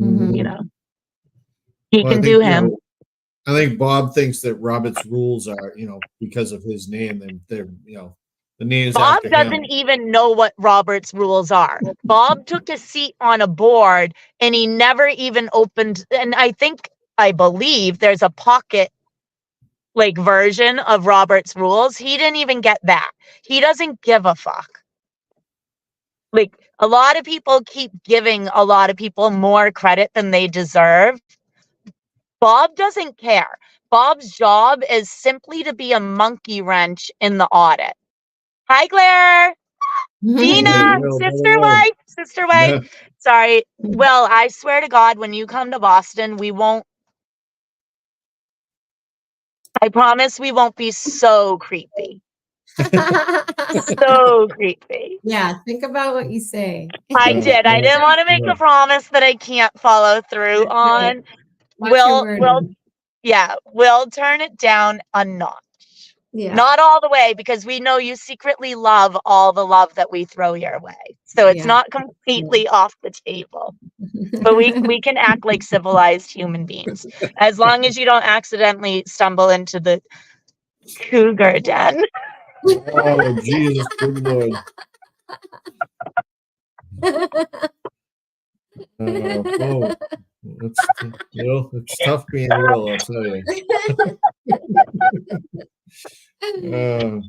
he can do him. I think Bob thinks that Robert's rules are, because of his name, and they're, the name's Bob after doesn't him. even know what Robert's rules are. Bob took a seat on a board and he never even opened. And I believe there's a pocket like version of Robert's rules. He didn't even get that. He doesn't give a fuck. Like, a lot of people keep giving a lot of people more credit than they deserve. Bob doesn't care. Bob's job is simply to be a monkey wrench in the audit. Hi, Claire. Gina, sister wife. Yeah. Sorry. Well, I swear to God, when you come to Boston, I promise we won't be so creepy. So creepy. Yeah, think about what you say. I did. I didn't want to make a promise that I can't follow through on. We'll turn it down a notch. Yeah. Not all the way, because we know you secretly love all the love that we throw your way. So it's not completely off the table. But we can act like civilized human beings. As long as you don't accidentally stumble into the cougar den. Oh, Jesus, good Lord. It's tough being real, I'll tell you. No,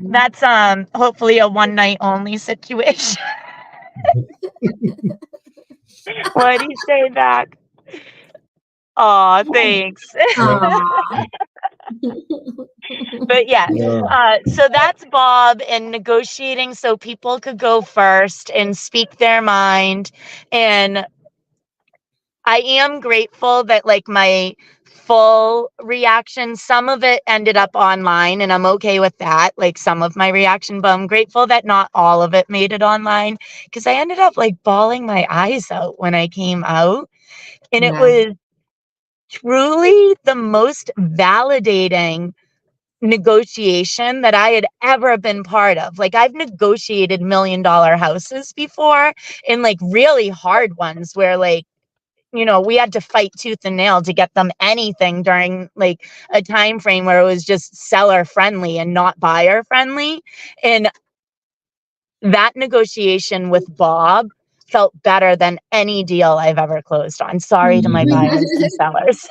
that's hopefully a one night only situation. What do you say back? Aw, thanks. But yeah, so that's Bob and negotiating so people could go first and speak their mind. And I am grateful that, like, my full reaction, some of it ended up online, and I'm okay with that, like some of my reaction, but I'm grateful that not all of it made it online, because I ended up like bawling my eyes out when I came out. And it was truly the most validating negotiation that I had ever been part of. Like, I've negotiated $1 million houses before, and like really hard ones where, like, we had to fight tooth and nail to get them anything during like a time frame where it was just seller friendly and not buyer friendly. And that negotiation with Bob felt better than any deal I've ever closed on. Sorry to my buyers and sellers.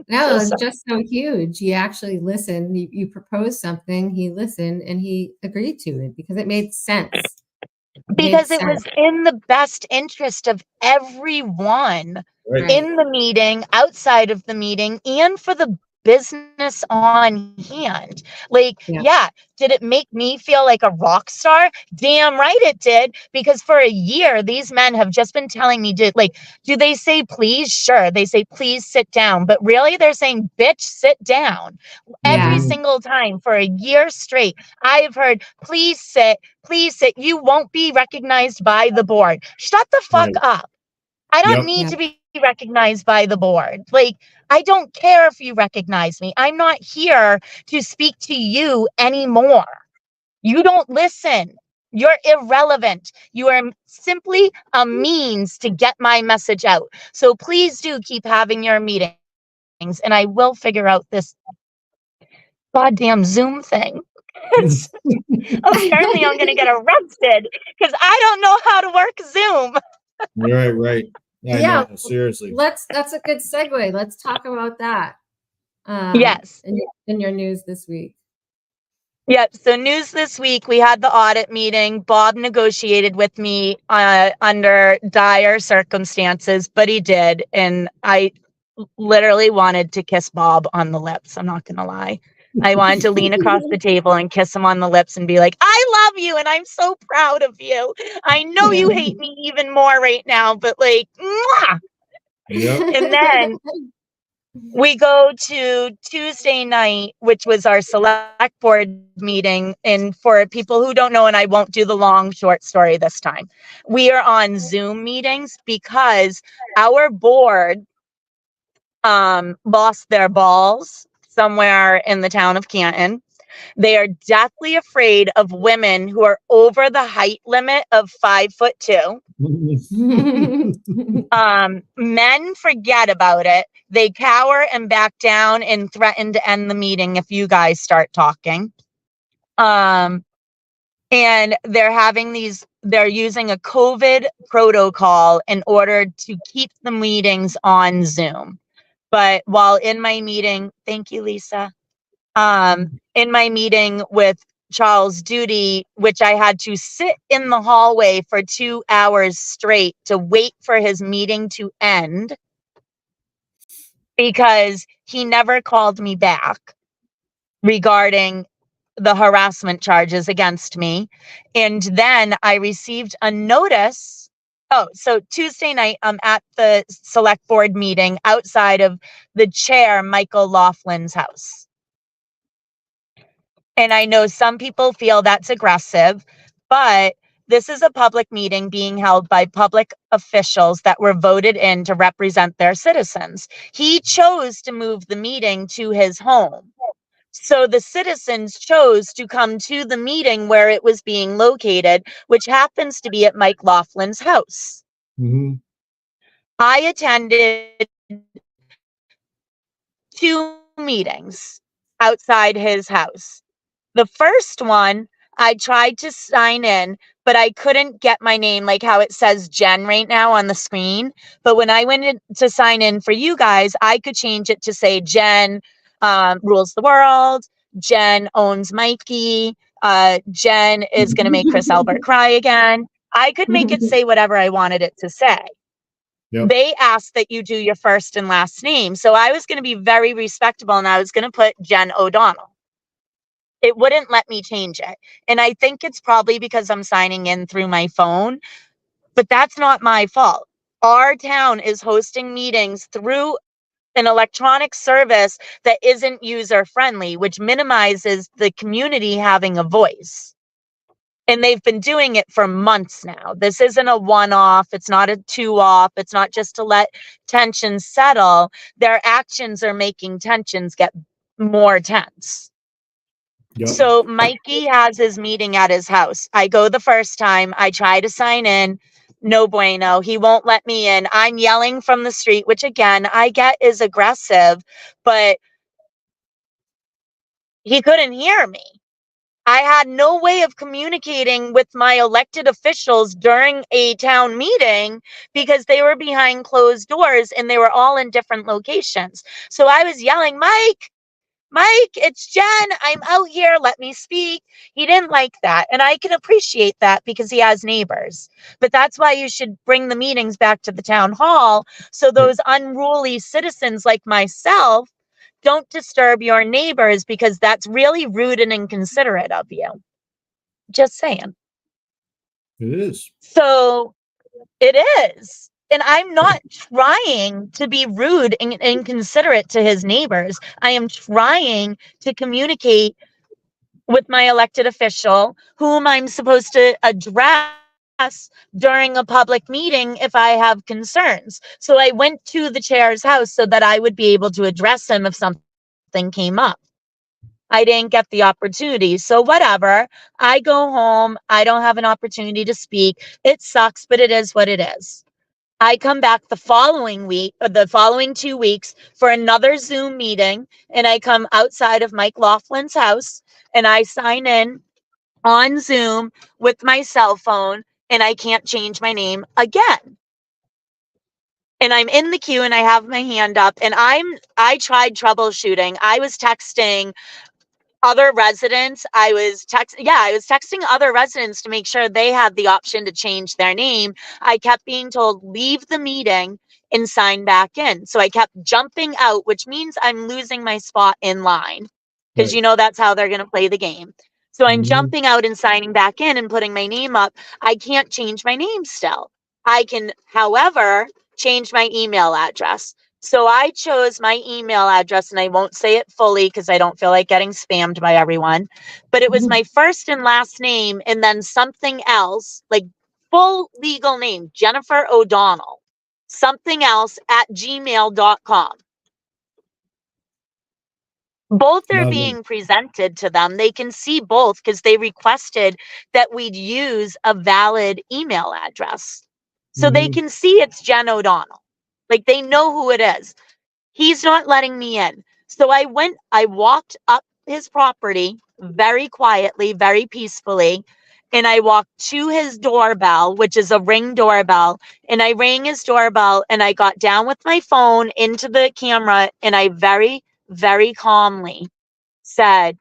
No, it's just so huge. He actually listened. You proposed something, he listened, and he agreed to it because it made sense. Because it was in the best interest of everyone in the meeting, outside of the meeting, and for the business on hand. Like, Yeah. yeah, did it make me feel like a rock star? Damn right it did. Because for a year, these men have just been telling me, do they say please? Sure. They say please sit down. But really, they're saying, bitch, sit down. Every Yeah. single time for a year straight, I've heard, please sit, please sit. You won't be recognized by the board. Shut the fuck Right. up. I don't Yep. need Yeah. to be recognized by the board. Like, I don't care if you recognize me. I'm not here to speak to you anymore. You don't listen. You're irrelevant. You are simply a means to get my message out. So please do keep having your meetings, and I will figure out this goddamn Zoom thing. Apparently, I'm going to get arrested because I don't know how to work Zoom. Right. I Yeah. know, seriously. That's a good segue. Let's talk about that. Yes. In your news this week. Yep. So news this week, we had the audit meeting. Bob negotiated with me under dire circumstances, but he did. And I literally wanted to kiss Bob on the lips. I'm not going to lie. I wanted to lean across the table and kiss him on the lips and be like, I love you and I'm so proud of you. I know you hate me even more right now, but like, mwah! Yep. And then we go to Tuesday night, which was our select board meeting. And for people who don't know, and I won't do the long, short story this time, we are on Zoom meetings because our board lost their balls somewhere in the town of Canton. They are deathly afraid of women who are over the height limit of 5'2". Men forget about it. They cower and back down and threaten to end the meeting if you guys start talking. And they're using a COVID protocol in order to keep the meetings on Zoom. But while in my meeting, thank you, Lisa. In my meeting with Charles Duty, which I had to sit in the hallway for 2 hours straight to wait for his meeting to end because he never called me back regarding the harassment charges against me. And then I received a notice. Oh, so Tuesday night, I'm at the select board meeting outside of the chair, Michael Laughlin's house. And I know some people feel that's aggressive, but this is a public meeting being held by public officials that were voted in to represent their citizens. He chose to move the meeting to his home. So the citizens chose to come to the meeting where it was being located, which happens to be at Mike Laughlin's house. Mm-hmm. I attended 2 meetings outside his house. The first one, I tried to sign in, but I couldn't get my name, like how it says Jenn right now on the screen. But when I went in to sign in for you guys, I could change it to say Jenn rules the world. Jenn owns Mikey. Jenn is going to make Chris Albert cry again. I could make it say whatever I wanted it to say. Yep. They asked that you do your first and last name. So I was going to be very respectable and I was going to put Jenn O'Donnell. It wouldn't let me change it. And I think it's probably because I'm signing in through my phone, but that's not my fault. Our town is hosting meetings through an electronic service that isn't user friendly, which minimizes the community having a voice. And they've been doing it for months now. This isn't a one-off. It's not a two-off. It's not just to let tensions settle. Their actions are making tensions get more tense. Yep. So Mikey has his meeting at his house. I go the first time. I try to sign in. No bueno. He won't let me in. I'm yelling from the street, which again, I get is aggressive, but he couldn't hear me. I had no way of communicating with my elected officials during a town meeting because they were behind closed doors and they were all in different locations. So I was yelling, Mike, it's Jenn. I'm out here. Let me speak. He didn't like that. And I can appreciate that because he has neighbors. But that's why you should bring the meetings back to the town hall so those unruly citizens like myself don't disturb your neighbors because that's really rude and inconsiderate of you. Just saying. It is. So it is. And I'm not trying to be rude and inconsiderate to his neighbors. I am trying to communicate with my elected official, whom I'm supposed to address during a public meeting if I have concerns. So I went to the chair's house so that I would be able to address him if something came up. I didn't get the opportunity. So whatever. I go home. I don't have an opportunity to speak. It sucks, but it is what it is. I come back the following week, or the following 2 weeks, for another Zoom meeting, and I come outside of Mike Laughlin's house and I sign in on Zoom with my cell phone, and I can't change my name again. And I'm in the queue and I have my hand up, and I tried troubleshooting. I was texting other residents. I was texting other residents to make sure they had the option to change their name. I kept being told, leave the meeting and sign back in. So I kept jumping out, which means I'm losing my spot in line, because Right. that's how they're going to play the game. So I'm Mhm. jumping out and signing back in and putting my name up. I can't change my name still. I can, however, change my email address. So I chose my email address, and I won't say it fully because I don't feel like getting spammed by everyone. But it was my first and last name and then something else, like full legal name, Jennifer O'Donnell, something else at gmail.com. Both are Lovely. being presented to them. They can see both because they requested that we'd use a valid email address. So they Mhm. can see it's Jen O'Donnell. Like, they know who it is. He's not letting me in. So I walked up his property very quietly, very peacefully. And I walked to his doorbell, which is a Ring doorbell. And I rang his doorbell, and I got down with my phone into the camera, and I very, very calmly said,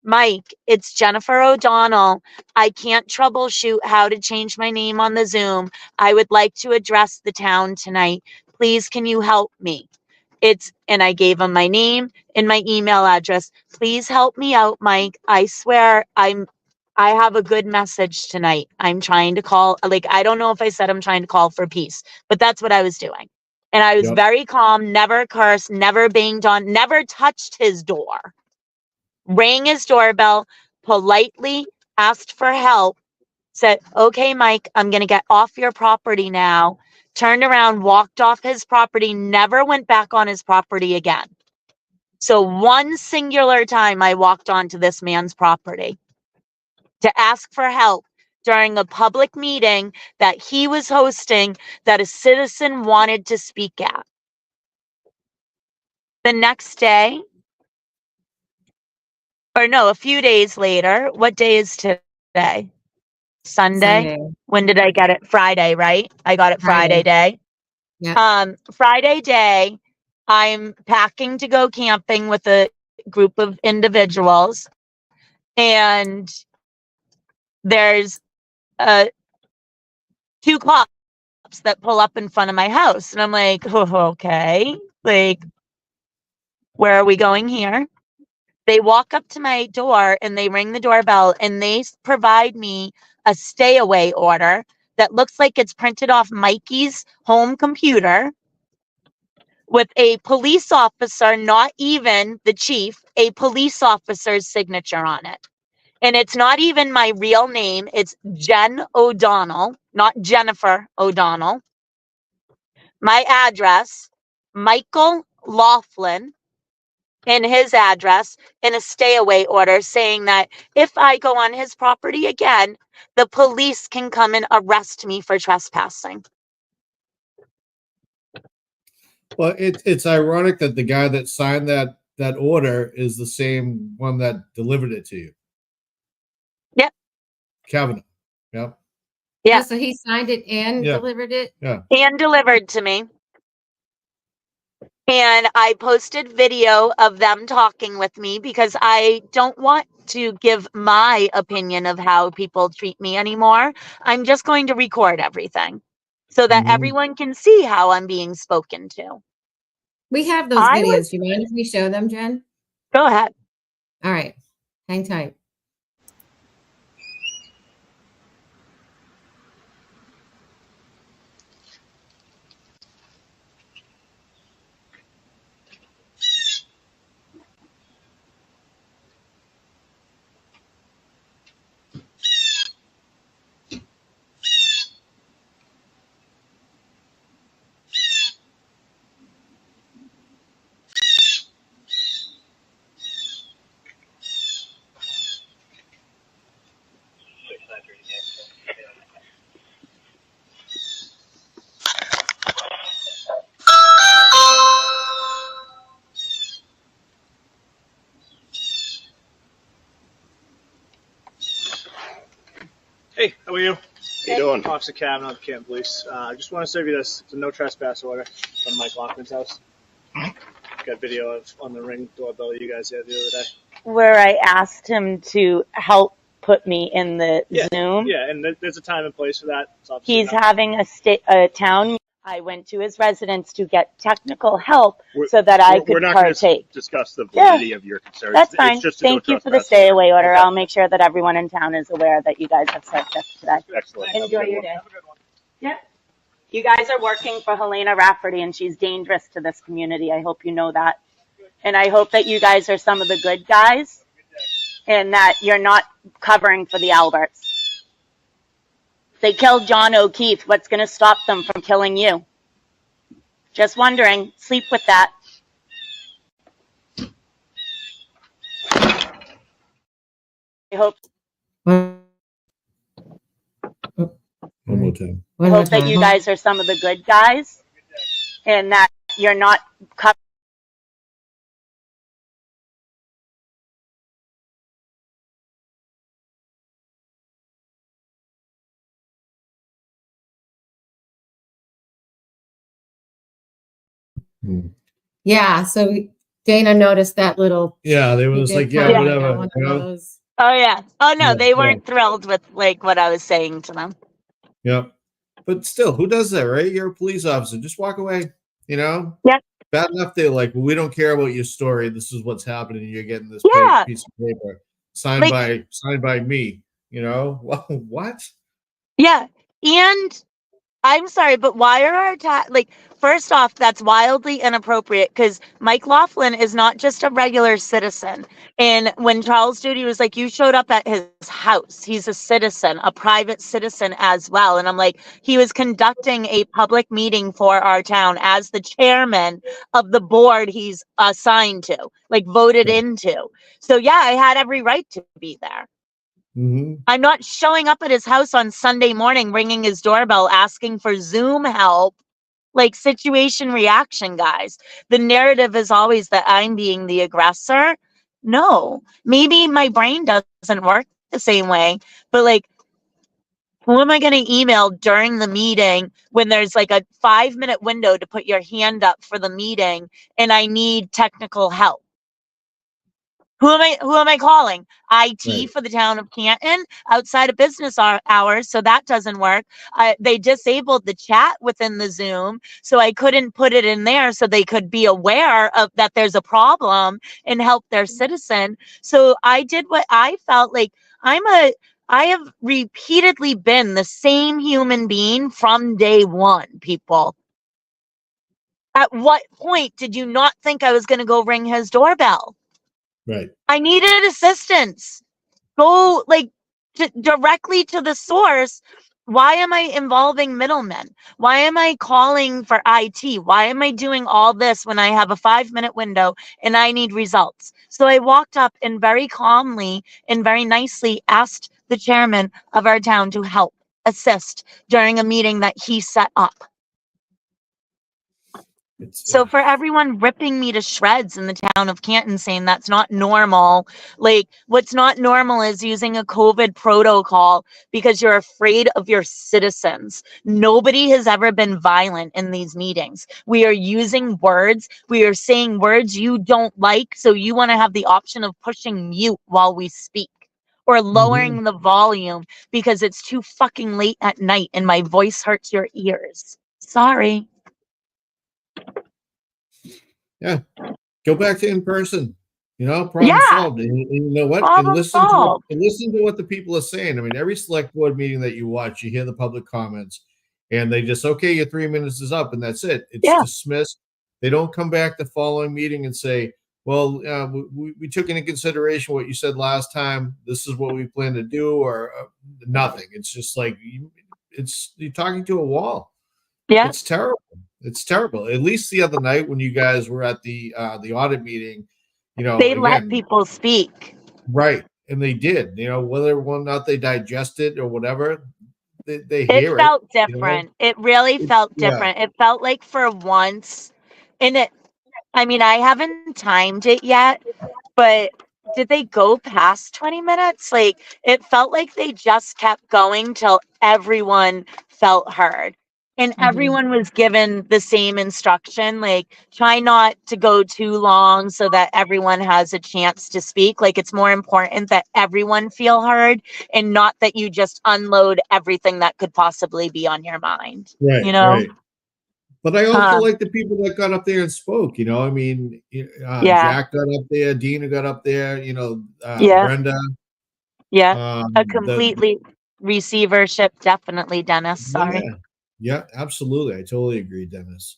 Mike, it's Jennifer O'Donnell. I can't troubleshoot how to change my name on the Zoom. I would like to address the town tonight. Please, can you help me? And I gave him my name and my email address. Please help me out, Mike. I swear I have a good message tonight. I'm trying to call, like, I don't know if I said I'm trying to call for peace, but that's what I was doing. And I was Yep. very calm, never cursed, never banged on, never touched his door. Rang his doorbell, politely asked for help, said, okay, Mike, I'm going to get off your property now. Turned around, walked off his property, never went back on his property again. So one singular time I walked onto this man's property to ask for help during a public meeting that he was hosting that a citizen wanted to speak at. The next day, or no, a few days later, what day is today? Sunday? When did I get it? Friday, right? I got it Friday day. Yeah. Friday day, I'm packing to go camping with a group of individuals, and there's two cops that pull up in front of my house, and I'm like, oh, okay, like, where are we going here? They walk up to my door and they ring the doorbell, and they provide me a stay away order that looks like it's printed off Mikey's home computer, with a police officer, not even the chief, a police officer's signature on it. And it's not even my real name. It's Jenn O'Donnell, not Jennifer O'Donnell. My address, Michael Laughlin, and his address, and a stay away order saying that if I go on his property again, the police can come and arrest me for trespassing. Well, it's ironic that the guy that signed that order is the same one that delivered it to you. Yep. Kavanaugh. Yep. Yeah. Oh, so he signed it and Yeah. delivered it? Yeah. And delivered to me. And I posted video of them talking with me because I don't want to give my opinion of how people treat me anymore. I'm just going to record everything so that Mhm. everyone can see how I'm being spoken to. We have those I videos. was- Do you mind if we show them, Jen? Go ahead. All right. Hang tight. Hey, how are you? How you doing? Officer Kavanaugh of the Canton Police. I just want to serve you this. It's a no trespass order from Mike Lockman's house. Got video of on the Ring doorbell you guys had the other day. Where I asked him to help put me in the Zoom. Yeah, and there's a time and place for that. It's obviously He's not- having a town. I went to his residence to get technical help We're- so that I We're could not going to partake. discuss the validity of your concerns. That's It's fine. just a no Thank you for the trespass stay order. away order. Okay. I'll make sure that everyone in town is aware that you guys have said this today. Excellent. Enjoy your day. Yep. You guys are working for Helena Rafferty, and she's dangerous to this community. I hope you know that. And I hope that you guys are some of the good guys and that you're not covering for the Alberts. They killed John O'Keefe. What's going to stop them from killing you? Just wondering. Sleep with that. I hope One One more time. more that you guys are some of the good guys and that you're not covering. Yeah. So Dana noticed that little. Yeah, they he was did like, yeah, comment on whatever. one of You know? those. Oh, yeah. Oh, no, Yeah, they weren't thrilled with like what I was saying to them. Yep. But still, who does that, right? You're a police officer. Just walk away. You know? Yep. Bad enough they're like, well, we don't care about your story. This is what's happening. You're getting this Yeah. piece of paper signed Like- by me. You know? Well, what? Yeah. And I'm sorry, but why are our first off, that's wildly inappropriate because Mike Laughlin is not just a regular citizen. And when Charles Duty was like, you showed up at his house, he's a citizen, a private citizen as well. And I'm like, he was conducting a public meeting for our town as the chairman of the board he's assigned to, like voted into. So yeah, I had every right to be there. Mm-hmm. I'm not showing up at his house on Sunday morning, ringing his doorbell, asking for Zoom help. Like situation reaction, guys. The narrative is always that I'm being the aggressor. No, maybe my brain doesn't work the same way, but like, who am I going to email during the meeting when there's like a 5-minute window to put your hand up for the meeting and I need technical help? Who am I calling? IT Right. for the town of Canton outside of business hours, so that doesn't work. They disabled the chat within the Zoom, so I couldn't put it in there so they could be aware of that there's a problem and help their citizen. So I did what I felt like. I have repeatedly been the same human being from day one, people. At what point did you not think I was going to go ring his doorbell? Right. I needed assistance. Go directly to the source. Why am I involving middlemen? Why am I calling for IT? Why am I doing all this when I have a 5-minute window and I need results? So I walked up and very calmly and very nicely asked the chairman of our town to help assist during a meeting that he set up. So for everyone ripping me to shreds in the town of Canton saying that's not normal, like what's not normal is using a COVID protocol because you're afraid of your citizens. Nobody has ever been violent in these meetings. We are using words. We are saying words you don't like. So you want to have the option of pushing mute while we speak or lowering the volume because it's too fucking late at night and my voice hurts your ears. Sorry. Yeah. Go back to in person. You know, problem Yeah, solved. And you know what? And problem solved. listen to what the people are saying. I mean, every select board meeting that you watch, you hear the public comments, and they just, okay, your 3 minutes is up, and that's it. It's Yeah. dismissed. They don't come back the following meeting and say, well, we took into consideration what you said last time. This is what we plan to do, or nothing. It's just like you're talking to a wall. Yeah. It's terrible. It's terrible. At least the other night when you guys were at the audit meeting, you know, They let again, people speak. right, and they did. You know, whether or not they digest it or whatever, they It hear it. felt You know, different. It really felt yeah, different. It felt like for once, and I mean, I haven't timed it yet, but did they go past 20 minutes? Like, it felt like they just kept going till everyone felt heard. And everyone was given the same instruction, like, try not to go too long so that everyone has a chance to speak. Like, it's more important that everyone feel heard and not that you just unload everything that could possibly be on your mind, right, you know? right. But I also Um, like the people that got up there and spoke. You know, I mean, yeah, Jack got up there, Dina got up there. You know, yeah, Brenda, yeah. A the completely receivership, definitely, Dennis. yeah, Sorry. yeah, absolutely. I totally agree, Dennis.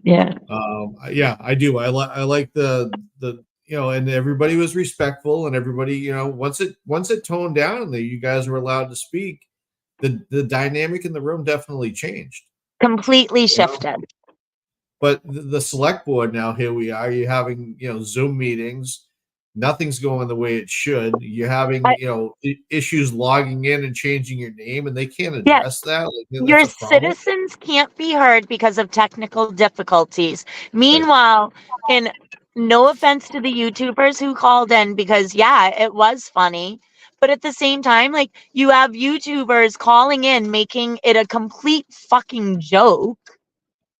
Yeah. Yeah, I do. I like the you know, and everybody was respectful, and everybody, you know, once it toned down and you guys were allowed to speak, the dynamic in the room definitely changed. Completely You know, shifted. but the select board now, here we are. You're having, you know, Zoom meetings. Nothing's going the way it should. You're having, I, you know, issues logging in and changing your name, and they can't yeah, address that. Like, that's your a problem. citizens can't be heard because of technical difficulties. Right. Meanwhile, and no offense to the YouTubers who called in, because yeah, it was funny. But at the same time, like, you have YouTubers calling in, making it a complete fucking joke,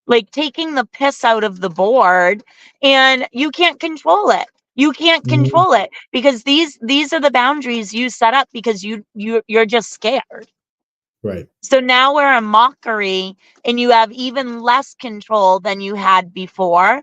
like taking the piss out of the board, and you can't control it. You can't Mhm. control it because these are the boundaries you set up because you're just scared. Right. So now we're a mockery and you have even less control than you had before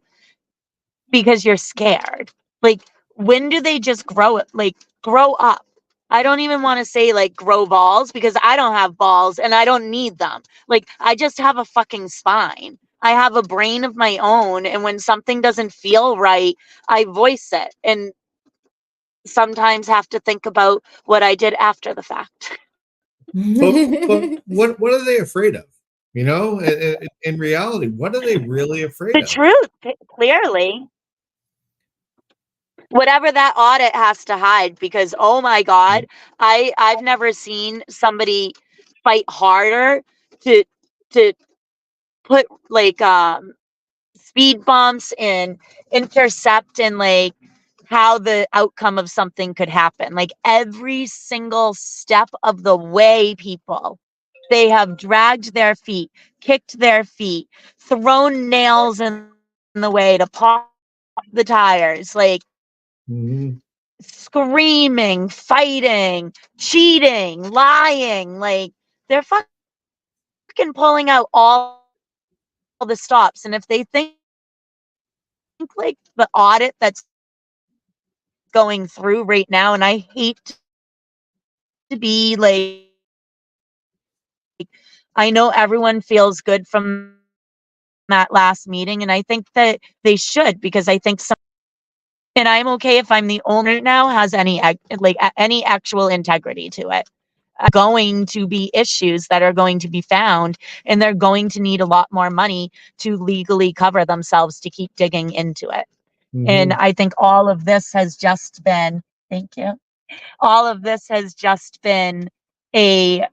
because you're scared. Like, when do they just grow it? Like, grow up. I don't even want to say like grow balls because I don't have balls and I don't need them. Like, I just have a fucking spine. I have a brain of my own. And when something doesn't feel right, I voice it and sometimes have to think about what I did after the fact. But what are they afraid of? You know, in reality, what are they really afraid The of? truth, clearly. Whatever that audit has to hide, because oh my god, I've never seen somebody fight harder to to put like speed bumps and intercept and like how the outcome of something could happen, like every single step of the way. People, they have dragged their feet, kicked their feet, thrown nails in the way to pop the tires, like Mhm. screaming, fighting, cheating, lying. Like, they're fucking pulling out all the stops. And if they think like the audit that's going through right now, and I hate to be like, I know everyone feels good from that last meeting, and I think that they should, because I think some, and I'm okay if I'm the owner now, has any like any actual integrity to it. Going to be issues that are going to be found, and they're going to need a lot more money to legally cover themselves to keep digging into it. And Mhm. I think all of this has just been, thank you, all of this has just been a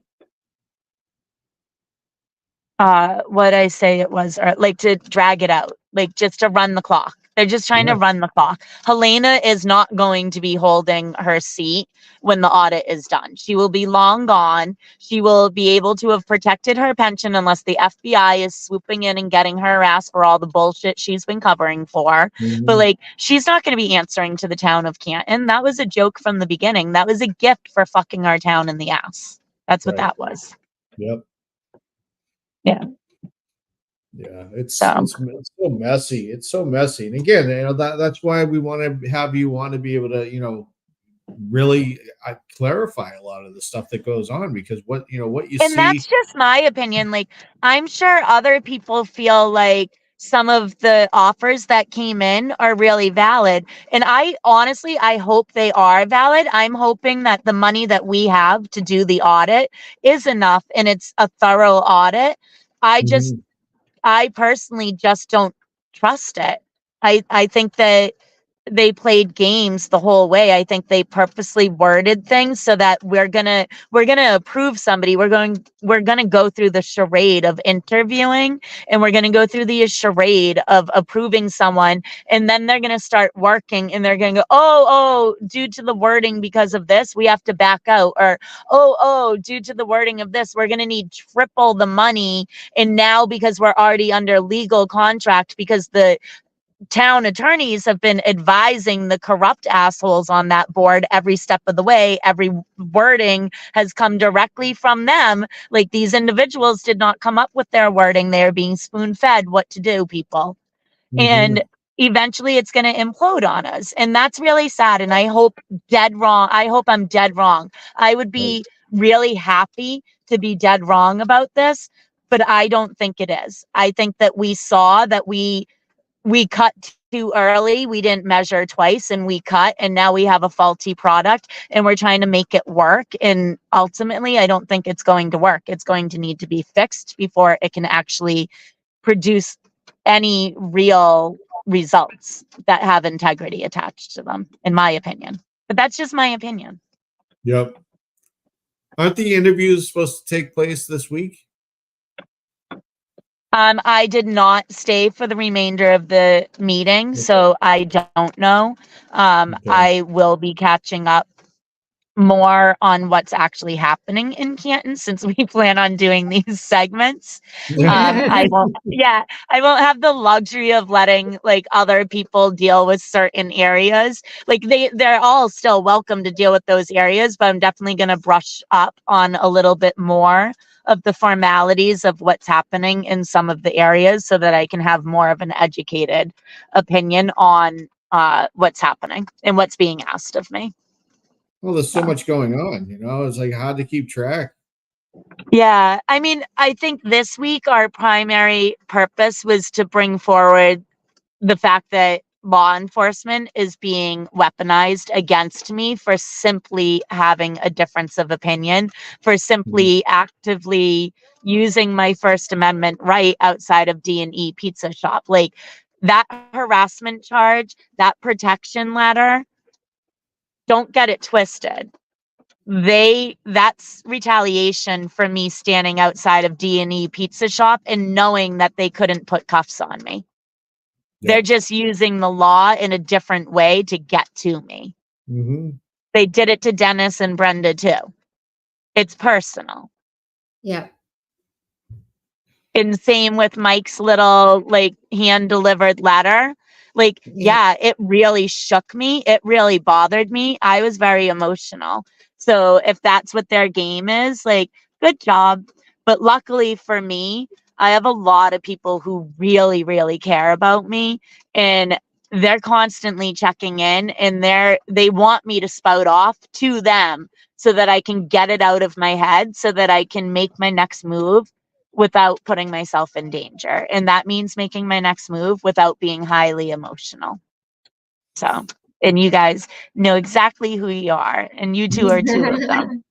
what I say it was, or like to drag it out, like just to run the clock. They're just trying to Yeah. run the clock. Helena is not going to be holding her seat when the audit is done. She will be long gone. She will be able to have protected her pension unless the FBI is swooping in and getting her ass for all the bullshit she's been covering for. But Mhm. like, she's not going to be answering to the town of Canton. That was a joke from the beginning. That was a gift for fucking our town in the ass. That's what Right. that was. Yep. Yeah. Yeah, it's So. it's so messy. It's so messy. And again, that's why we want to have you want to be able to, really clarify a lot of the stuff that goes on, because what you And see. that's just my opinion. Like, I'm sure other people feel like some of the offers that came in are really valid. And I honestly, I hope they are valid. I'm hoping that the money that we have to do the audit is enough and it's a thorough audit. Mhm. I personally just don't trust it. I think that they played games the whole way. I think they purposely worded things so that we're gonna approve somebody. We're gonna go through the charade of interviewing, and we're gonna go through the charade of approving someone, and then they're gonna start working, and they're gonna go, oh, due to the wording because of this, we have to back out, or due to the wording of this, we're gonna need triple the money, and now because we're already under legal contract, because the town attorneys have been advising the corrupt assholes on that board every step of the way. Every wording has come directly from them. Like, these individuals did not come up with their wording. They are being spoon fed what to do, people. And Mhm. eventually it's going to implode on us. And that's really sad. And I hope dead wrong. I hope I'm dead wrong. I would Right. be really happy to be dead wrong about this, but I don't think it is. I think that we saw that we cut too early. We didn't measure twice and we cut, and now we have a faulty product and we're trying to make it work. And ultimately, I don't think it's going to work. It's going to need to be fixed before it can actually produce any real results that have integrity attached to them, in my opinion. But that's just my opinion. Yep. Aren't the interviews supposed to take place this week? I did not stay for the remainder of the meeting, so I don't know. Okay. I will be catching up more on what's actually happening in Canton, since we plan on doing these segments. I won't have the luxury of letting like other people deal with certain areas. Like, they're all still welcome to deal with those areas, but I'm definitely going to brush up on a little bit more of the formalities of what's happening in some of the areas, so that I can have more of an educated opinion on what's happening and what's being asked of me. Well, there's so So. much going on, it's like hard to keep track. Yeah, I mean, I think this week our primary purpose was to bring forward the fact that law enforcement is being weaponized against me for simply having a difference of opinion, for simply actively using my First Amendment right outside of D&E Pizza Shop. Like, that harassment charge, that protection letter, don't get it twisted. That's retaliation for me standing outside of D&E Pizza Shop and knowing that they couldn't put cuffs on me. Yeah. They're just using the law in a different way to get to me. Mm-hmm. They did it to Dennis and Brenda too. It's personal. Yeah. And same with Mike's little like hand delivered letter. Like, yeah, it really shook me. It really bothered me. I was very emotional. So if that's what their game is, like, good job. But luckily for me, I have a lot of people who really, really care about me, and they're constantly checking in, and they want me to spout off to them so that I can get it out of my head, so that I can make my next move without putting myself in danger. And that means making my next move without being highly emotional. So, and you guys know exactly who you are, and you two are two of them.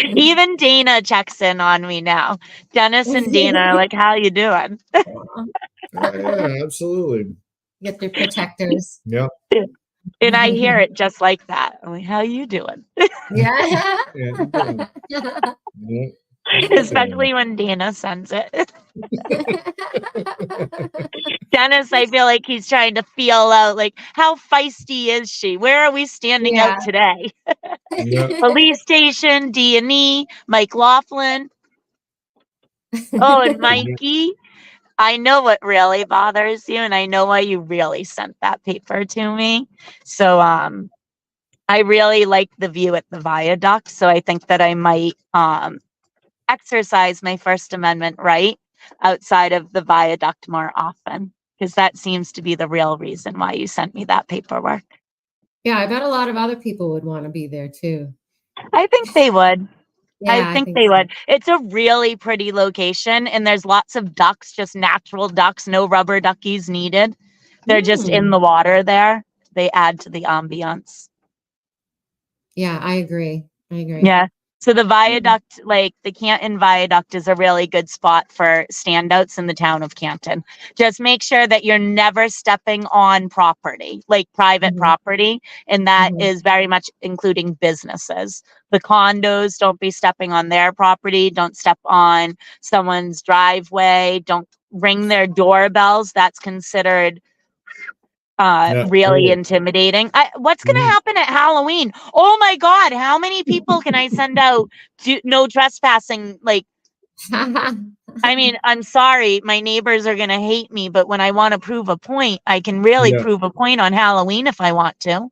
Even Dana checks in on me now. Dennis and Dana are like, how you doing? Yeah, absolutely. Get their protectors. Yeah. And I hear it just like that. I'm like, how you doing? Yeah. Yeah. Yeah. Especially when Dana sends it. Dennis, I feel like he's trying to feel out, like, how feisty is she? Where are we standing Yeah. out today? Yeah. Police station, D&E, Mike Laughlin. Oh, and Mikey, I know what really bothers you, and I know why you really sent that paper to me. So, I really like the view at the viaduct, so I think that I might exercise my First Amendment right outside of the viaduct more often, because that seems to be the real reason why you sent me that paperwork. Yeah, I bet a lot of other people would want to be there too. I think they would. Yeah, I think so. they would. It's a really pretty location, and there's lots of ducks, just natural ducks, no rubber duckies needed. They're just in the water there. They add to the ambiance. Yeah, I agree. Yeah. So the viaduct, like the Canton Viaduct, is a really good spot for standouts in the town of Canton. Just make sure that you're never stepping on property, like private property, and that is very much including businesses. The condos, don't be stepping on their property. Don't step on someone's driveway. Don't ring their doorbells. That's considered really intimidating. What's going to happen at Halloween? Oh my God, how many people can I send out to no trespassing? Like, I mean, I'm sorry, my neighbors are going to hate me, but when I want to prove a point, I can really prove a point on Halloween if I want to.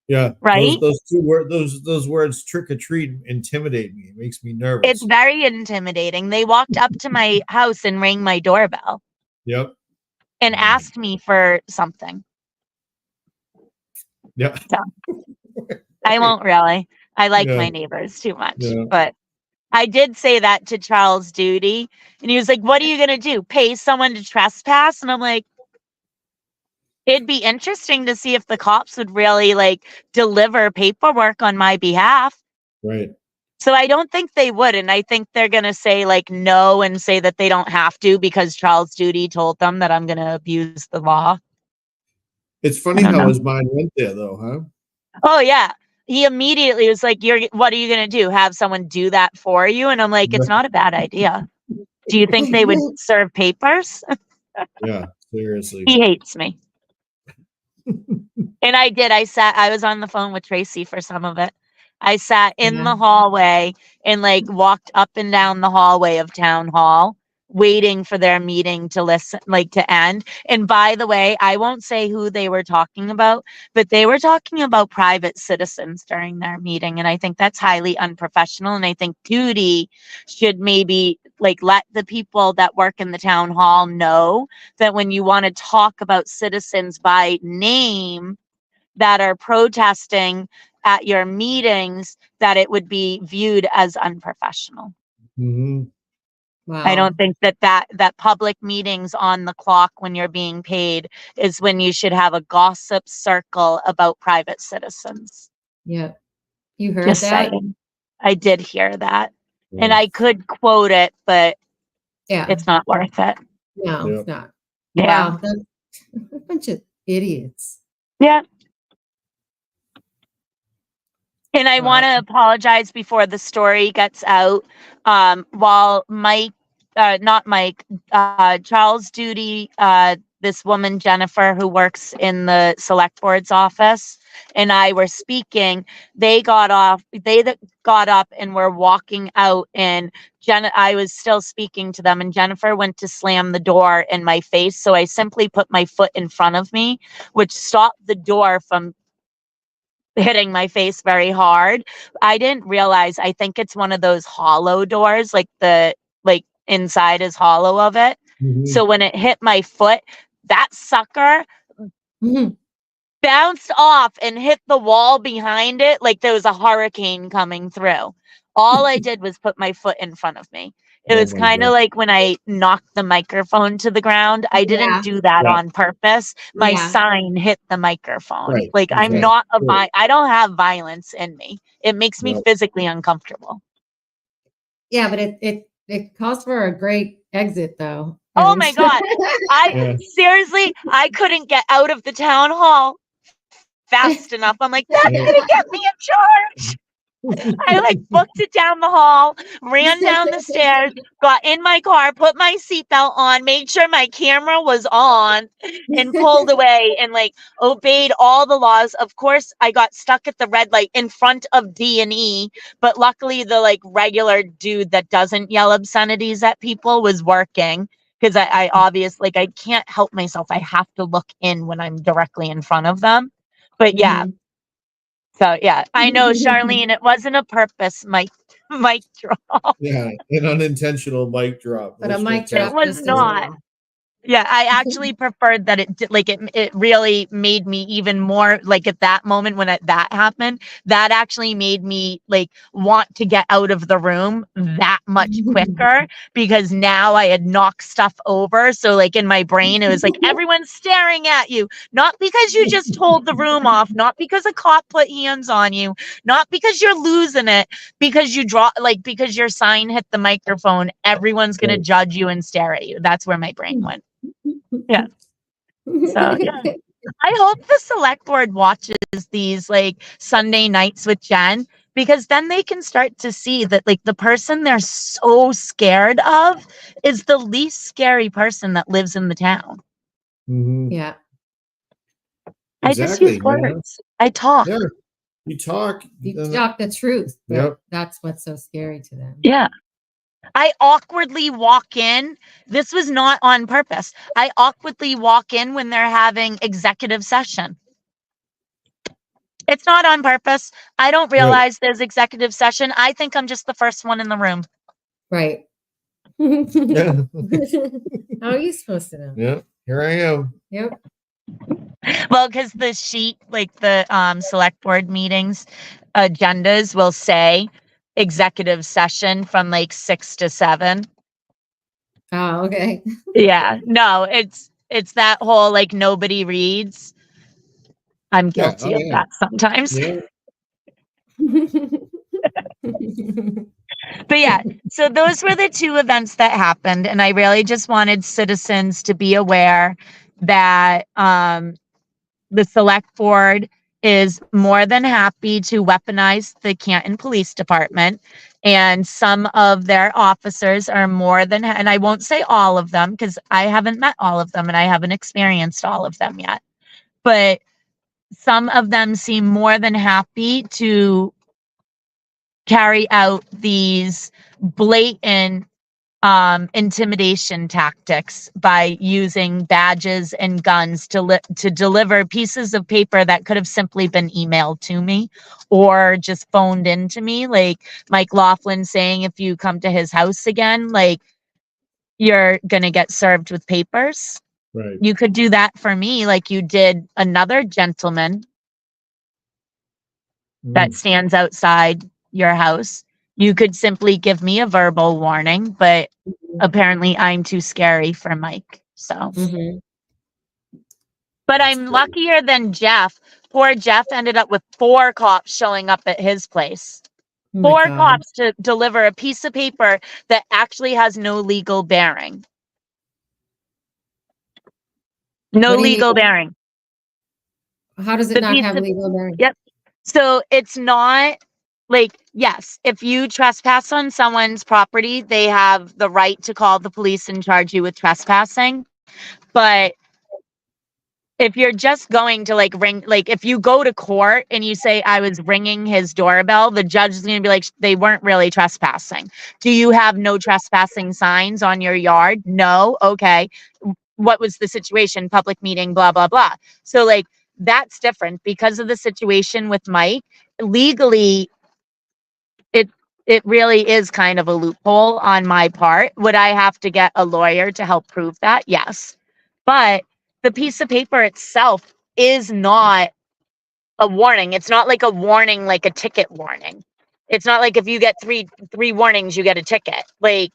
Yeah. Right? Those words, trick or treat, intimidate me. It makes me nervous. It's very intimidating. They walked up to my house and rang my doorbell. Yep. And asked me for something. Yeah. So, I won't really. I like my neighbors too much. But I did say that to Charles Duty. And he was like, what are you going to do? Pay someone to trespass? And I'm like, it'd be interesting to see if the cops would really like deliver paperwork on my behalf. Right. So I don't think they would. And I think they're going to say like no and say that they don't have to because Charles Duty told them that I'm going to abuse the law. It's funny how his mind went there, though, huh? Oh, yeah. He immediately was like, what are you going to do? Have someone do that for you? And I'm like, it's not a bad idea. Do you think they would serve papers? Yeah, seriously. He hates me. And I did. I was on the phone with Tracy for some of it. I sat in the hallway and like walked up and down the hallway of town hall, waiting for their meeting to listen, like to end. And by the way, I won't say who they were talking about, but they were talking about private citizens during their meeting. And I think that's highly unprofessional. And I think Duty should maybe like let the people that work in the town hall know that when you want to talk about citizens by name that are protesting at your meetings, that it would be viewed as unprofessional. Wow. I don't think that public meetings on the clock when you're being paid is when you should have a gossip circle about private citizens. Yeah. You heard Just that? saying. I did hear that. And I could quote it, but it's not worth it. No, it's not. Yeah. Wow. That's a bunch of idiots. Yeah. And I want to apologize before the story gets out. While Charles Duty, this woman, Jennifer, who works in the select board's office, and I were speaking, they got up and were walking out, and I was still speaking to them, and Jennifer went to slam the door in my face. So I simply put my foot in front of me, which stopped the door from hitting my face very hard. I didn't realize, I think it's one of those hollow doors, like inside is hollow of it. So when it hit my foot, that sucker bounced off and hit the wall behind it like there was a hurricane coming through. All I did was put my foot in front of me. It was kind of like when I knocked the microphone to the ground. I didn't do that on purpose. My sign hit the microphone. Right. Like I'm not I don't have violence in me. It makes me physically uncomfortable. Yeah, but it calls for a great exit though. Oh my God. Seriously, I couldn't get out of the town hall fast enough. I'm like, that's gonna get me in charge. I like booked it down the hall, ran down the stairs, got in my car, put my seatbelt on, made sure my camera was on, and pulled away and like obeyed all the laws. Of course, I got stuck at the red light in front of D&E, but luckily the like regular dude that doesn't yell obscenities at people was working. Because I obviously I can't help myself. I have to look in when I'm directly in front of them. But yeah. So yeah, I know, Charlene, it wasn't a purpose. My mic drop. Yeah, an unintentional mic drop. But a That's mic fantastic. It drop was just as not. well. Yeah, I actually preferred that it did, like it really made me even more like at that moment when that happened, that actually made me like want to get out of the room that much quicker because now I had knocked stuff over. So like in my brain, it was like everyone's staring at you, not because you just told the room off, not because a cop put hands on you, not because you're losing it, because you because your sign hit the microphone, everyone's gonna Right. judge you and stare at you. That's where my brain went. Yeah. So yeah. I hope the select board watches these like Sunday nights with Jenn because then they can start to see that like the person they're so scared of is the least scary person that lives in the town. Mhm. Yeah. I just use Exactly. Yeah. words. I talk. Yeah. You talk. You talk the truth, but Yep. that's what's so scary to them. Yeah. I awkwardly walk in. This was not on purpose. I awkwardly walk in when they're having executive session. It's not on purpose. I don't Right. realize there's executive session. I think I'm just the first one in the room. Right. Yeah. How are you supposed to know? Yeah. Here I am. Yep. Well, because the sheet, like the select board meetings agendas will say executive session from like 6 to 7. Oh, okay. Yeah. No, it's that whole like nobody reads. I'm Yeah. guilty Oh of yeah. that sometimes. Yeah. But yeah, so those were the two events that happened. And I really just wanted citizens to be aware that the select board is more than happy to weaponize the Canton Police Department. And some of their officers are more than, and I won't say all of them because I haven't met all of them and I haven't experienced all of them yet. But some of them seem more than happy to carry out these blatant intimidation tactics by using badges and guns to deliver pieces of paper that could have simply been emailed to me or just phoned in to me. Like Mike Laughlin saying, if you come to his house again, like you're going to get served with papers. Right. You could do that for me like you did another gentleman that stands outside your house. You could simply give me a verbal warning, but apparently I'm too scary for Mike. So, Mhm. but I'm luckier than Jeff. Poor Jeff ended up with 4 cops showing up at his place. Oh my 4 God. cops to deliver a piece of paper that actually has no legal bearing. No What do you legal mean? bearing. How does it The not piece have of, legal bearing? yep. So it's not like, yes, if you trespass on someone's property, they have the right to call the police and charge you with trespassing. But if you're just going to like ring, like if you go to court and you say, I was ringing his doorbell, the judge is going to be like, they weren't really trespassing. Do you have no trespassing signs on your yard? No. Okay. What was the situation? Public meeting, blah, blah, blah. So like, that's different because of the situation with Mike. Legally, it really is kind of a loophole on my part. Would I have to get a lawyer to help prove that? Yes. But the piece of paper itself is not a warning. It's not like a warning, like a ticket warning. It's not like if you get three warnings, you get a ticket. Like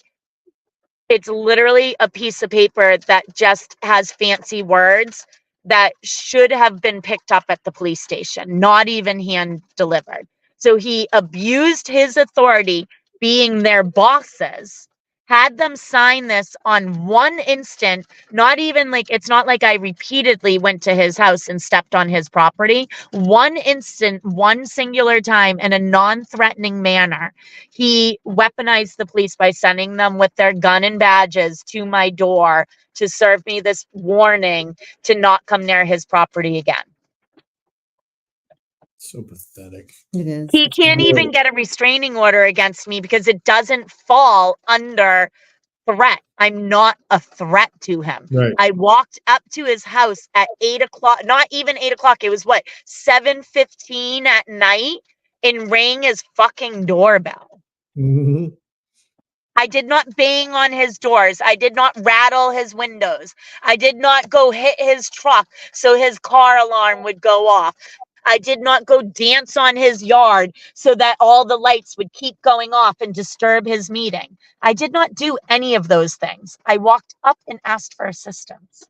it's literally a piece of paper that just has fancy words that should have been picked up at the police station, not even hand delivered. So he abused his authority, being their bosses, had them sign this on one instant, not even like, it's not like I repeatedly went to his house and stepped on his property. One instant, one singular time in a non-threatening manner, he weaponized the police by sending them with their gun and badges to my door to serve me this warning to not come near his property again. So pathetic. It is. He can't even get a restraining order against me because it doesn't fall under threat. I'm not a threat to him. Right. I walked up to his house at 8 o'clock, not even 8 o'clock. It was what, 7:15 at night, and rang his fucking doorbell. Mhm. I did not bang on his doors. I did not rattle his windows. I did not go hit his truck so his car alarm would go off. I did not go dance on his yard so that all the lights would keep going off and disturb his meeting. I did not do any of those things. I walked up and asked for assistance.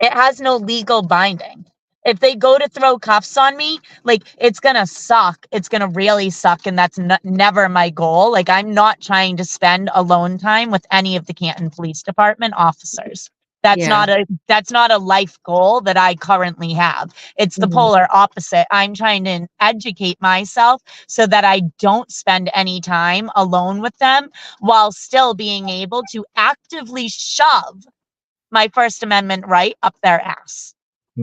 It has no legal binding. If they go to throw cuffs on me, like, it's gonna suck. It's gonna really suck, and that's never my goal. Like, I'm not trying to spend alone time with any of the Canton Police Department officers. That's Yeah. not a life goal that I currently have. It's the Mhm. polar opposite. I'm trying to educate myself so that I don't spend any time alone with them while still being able to actively shove my First Amendment right up their ass.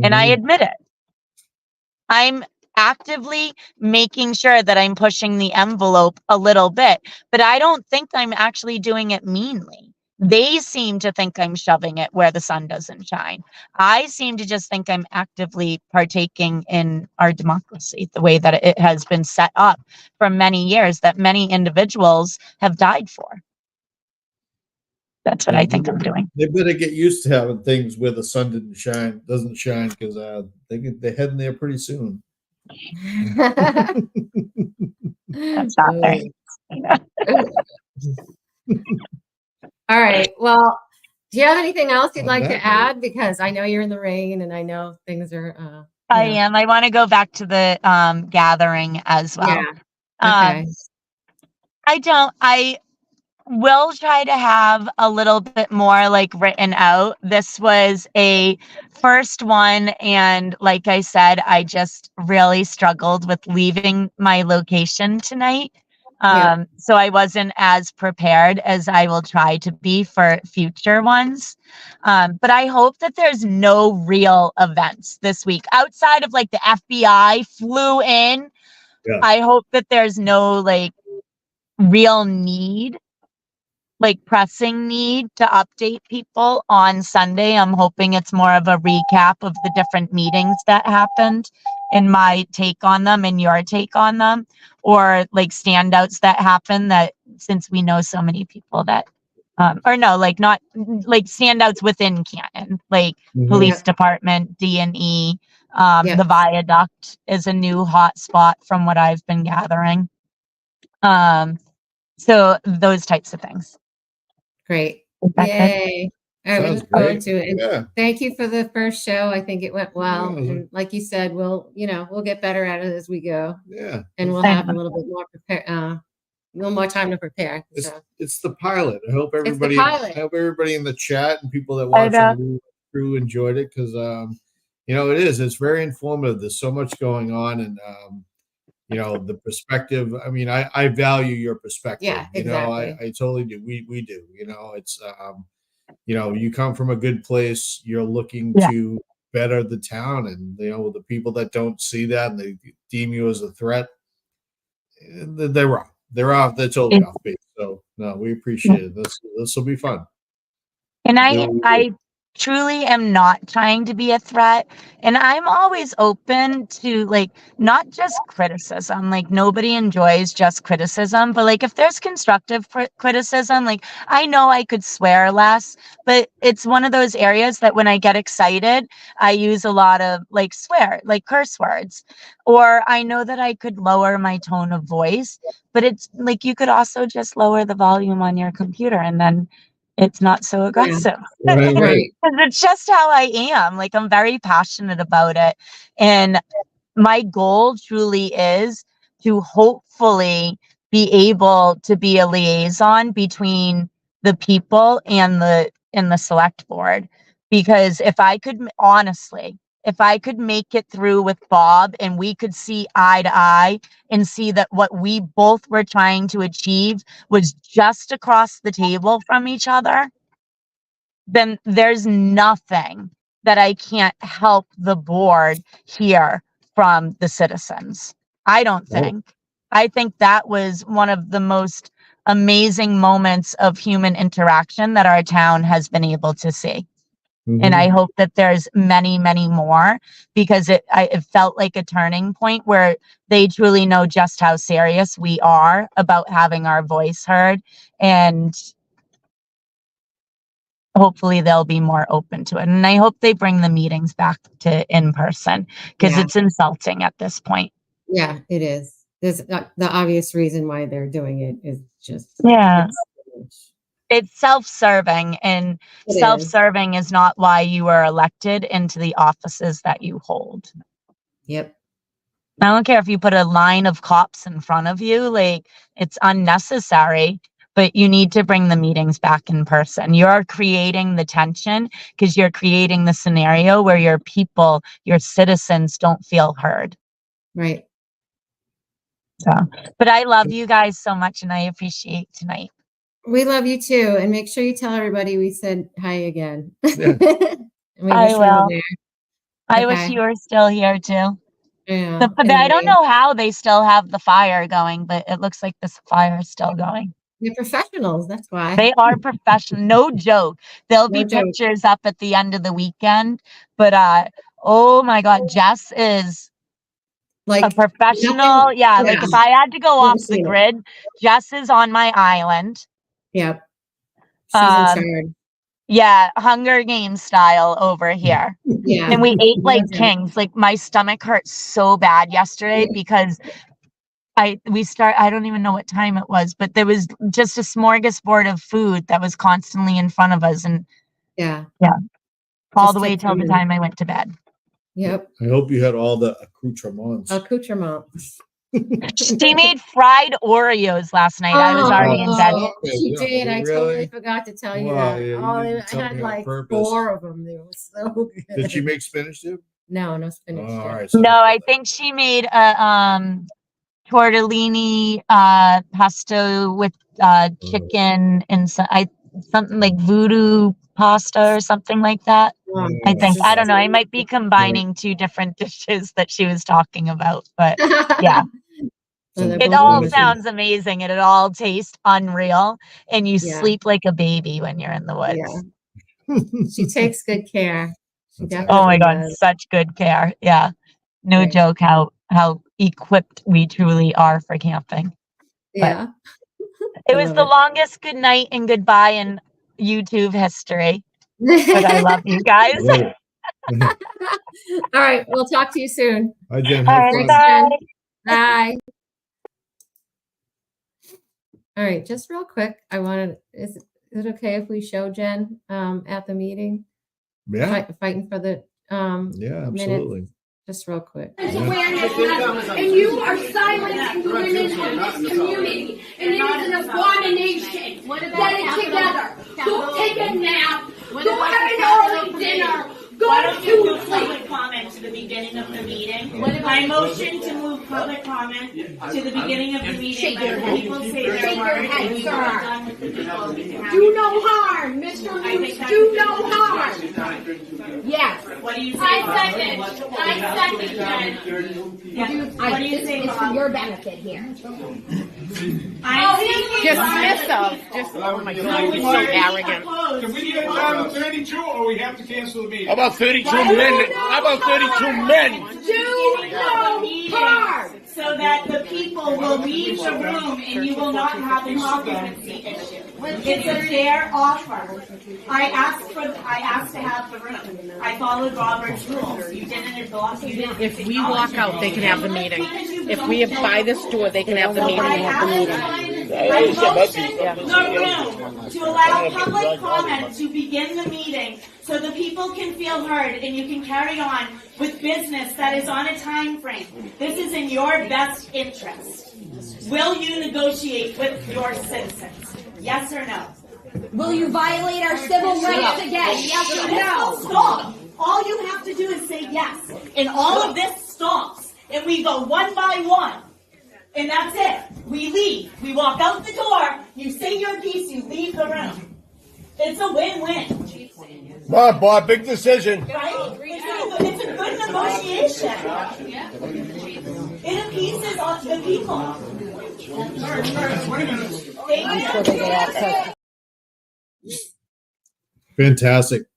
And I Mhm. admit it. I'm actively making sure that I'm pushing the envelope a little bit, but I don't think I'm actually doing it meanly. They seem to think I'm shoving it where the sun doesn't shine. I seem to just think I'm actively partaking in our democracy, the way that it has been set up for many years, that many individuals have died for. That's what Yeah, I think I'm doing. they better get used to having things where the sun doesn't shine, because they're heading there pretty soon. That's not very nice. All right. Well, do you have anything else you'd On like that to note, add? Because I know you're in the rain and I know things are, I am. I want to go back to the gathering as well. yeah. Okay. I will try to have a little bit more like written out. This was a first one, and like I said, I just really struggled with leaving my location tonight. Yeah. So I wasn't as prepared as I will try to be for future ones. But I hope that there's no real events this week outside of like the FBI flew in. yeah. I hope that there's no like real need, like pressing need to update people on Sunday. I'm hoping it's more of a recap of the different meetings that happened and my take on them and your take on them, or like standouts that happen, that since we know so many people that or no, like not like standouts within Canton, like Mhm. police Yep. department, D&E. Yep. The viaduct is a new hot spot from what I've been gathering. So those types of things. Great. Is that good? Yay. All right, we Sounds look forward great. to it. And Yeah. thank you for the first show. I think it went well. Yeah. And like you said, we'll get better at it as we go. Yeah. And we'll I have a know. little bit more a little more time to prepare. It's So it's the pilot. it's the pilot. I hope everybody in the chat and people that I watch know. on the crew enjoyed it, because it's very informative. There's so much going on, and the perspective. I mean, I value your perspective. Yeah, exactly. I totally do. We do. It's you come from a good place. You're looking Yeah. to better the town, and the people that don't see that and they deem you as a threat, they're wrong. They're off. They're totally off base. So no, we appreciate it. This will be fun. And Do what we do. I truly am not trying to be a threat. And I'm always open to like not just criticism. Like nobody enjoys just criticism, but like if there's constructive criticism, like I know I could swear less, but it's one of those areas that when I get excited, I use a lot of like swear, like curse words. Or I know that I could lower my tone of voice, but it's like you could also just lower the volume on your computer and then it's not so Yeah. aggressive. Right. Right. It's just how I am. Like I'm very passionate about it. And my goal truly is to hopefully be able to be a liaison between the people and the select board. Because if I could honestly, if I could make it through with Bob and we could see eye to eye and see that what we both were trying to achieve was just across the table from each other, then there's nothing that I can't help the board hear from the citizens. I don't Oh, think. I think that was one of the most amazing moments of human interaction that our town has been able to see. And I hope that there's many, many more, because it felt like a turning point where they truly know just how serious we are about having our voice heard. And hopefully they'll be more open to it. And I hope they bring the meetings back to in person, because it's insulting at this point. Yeah, it is. There's the obvious reason why they're doing it is just It's self-serving, and self-serving is not why you were elected into the offices that you hold. Yep. I don't care if you put a line of cops in front of you, like, it's unnecessary, but you need to bring the meetings back in person. You're creating the tension because you're creating the scenario where your people, your citizens don't feel heard. Right. So, but I love you guys so much, and I appreciate tonight. We love you too. And make sure you tell everybody we said hi again. Yeah. I will. There. I wish you were still here too. Yeah. But I don't know how they still have the fire going, but it looks like this fire is still going. They're professionals. That's why. They are professional. No joke. There'll be No joke. pictures up at the end of the weekend. But oh my God, Jess is like a professional. nothing, yeah, like if I had to go Never off the seen it. grid, Jess is on my island. Yep. She's in charge. Yeah, Hunger Games style over here. Yeah. And we ate like Okay. kings. Like my stomach hurt so bad yesterday because I don't even know what time it was, but there was just a smorgasbord of food that was constantly in front of us, and all the way till the time I went to bed. Yep. I hope you had all the accoutrements. Accoutrements. She made fried Oreos last night. I was already in bed. She did. I totally forgot to tell you that. Yeah, you didn't tell I had me on like purpose. 4 of them. They were so good. Did she make spinach soup? No spinach. Oh, all right, No, I think she made a tortellini pesto with chicken and something like voodoo pasta or something like that. I think. I don't know. I might be combining 2 different dishes that she was talking about, but yeah. It all sounds amazing and it all tastes unreal, and you sleep like a baby when you're in the woods. Yeah. She takes good care. She definitely Oh my God, does. such good care. Yeah. No joke how equipped we truly are for camping. Yeah. It was the longest good night and goodbye in YouTube history. But I love you guys. All right. We'll talk to you soon. Bye, Jen. All right, bye. Bye. All right. Just real quick. Is it okay if we show Jen at the meeting? Yeah. Fighting for the Yeah, absolutely. minutes? Just real quick. Awareness, and you are silencing the women of this community, and it is an abomination. Get it together. Go take a nap. Go have an early dinner. Why don't you Go move to public sleep. comment to the beginning of the meeting? I motion to move public comment to the beginning of the meeting. Let people say their words and we are done with the people. Do no harm, Mr. Luce. Do no harm. Yes. What do you say? I second, Jen. Yeah. What do you say, It's for Bob? your benefit here. Oh my God, you're so arrogant. Can we get down to 32 or we have to cancel the meeting? How about 32 men? How about 32 men? Do no harm. So that the people will leave the room and you will not have an occupancy issue. It's a fair offer. I asked to have the room. I followed Robert's rules. You didn't adopt. If we walk out, they can have the meeting. If we are by this door, they can have the meeting. I motioned the room to allow public comment to begin the meeting so the people can feel heard and you can carry on with business that is on a time frame. This is in your best interest. Will you negotiate with your citizens? Yes or no? Will you violate our civil rights again? Yes or no? Stop. All you have to do is say yes. And all of this stops. And we go one by one. And that's it. We leave. We walk out the door. You say your piece. You leave the room. It's a win-win. Come on, Bob, big decision. Right? It's a good negotiation. It appeases the people. Fantastic.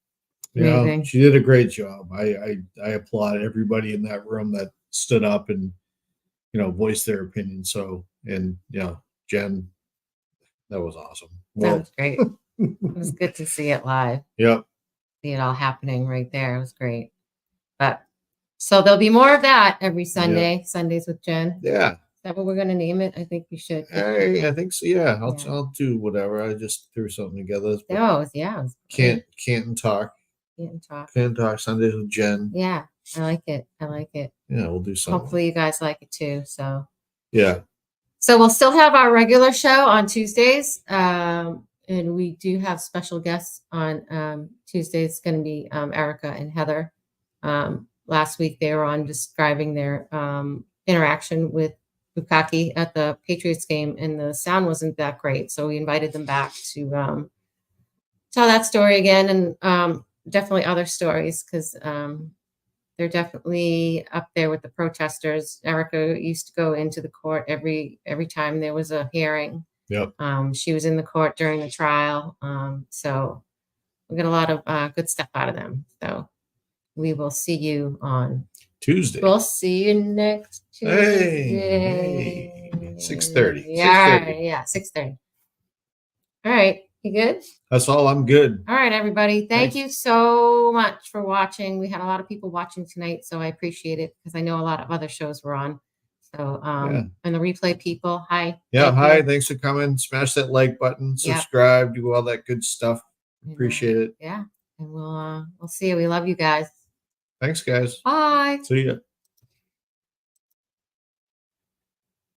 Amazing. She did a great job. I applaud everybody in that room that stood up and, voiced their opinion. So, and Jen, that was awesome. That was great. It was good to see it live. Yep. See it all happening right there. It was great. But so there'll be more of that every Sunday. Sundays with Jen. Yeah. Is that what we're going to name it? I think we should. I think so. Yeah. I'll do whatever. I just threw something together. Oh, yeah. Canton talk. Canton talk Sundays with Jen. Yeah. I like it. Yeah. We'll do something. Hopefully you guys like it too. So, yeah. So we'll still have our regular show on Tuesdays. And we do have special guests on Tuesdays. It's going to be Erica and Heather. Last week they were on describing their interaction with Bukaki at the Patriots game, and the sound wasn't that great. So we invited them back to tell that story again, and definitely other stories, because they're definitely up there with the protesters. Erica used to go into the court every time there was a hearing. Yep. She was in the court during the trial. So we got a lot of good stuff out of them. So we will see you on Tuesday. We'll see you next Tuesday. Hey. 6:30. Yeah. 6:30. Yeah. 6:30. All right. You good? That's all. I'm good. All right, everybody. Thank Thanks. you so much for watching. We had a lot of people watching tonight, so I appreciate it, because I know a lot of other shows were on. So, and the replay people, hi. Yeah. Hi. You. Thanks for coming. Smash that like button, subscribe, do all that good stuff. Appreciate it. Yeah. And we'll see you. We love you guys. Thanks, guys. Bye. See ya.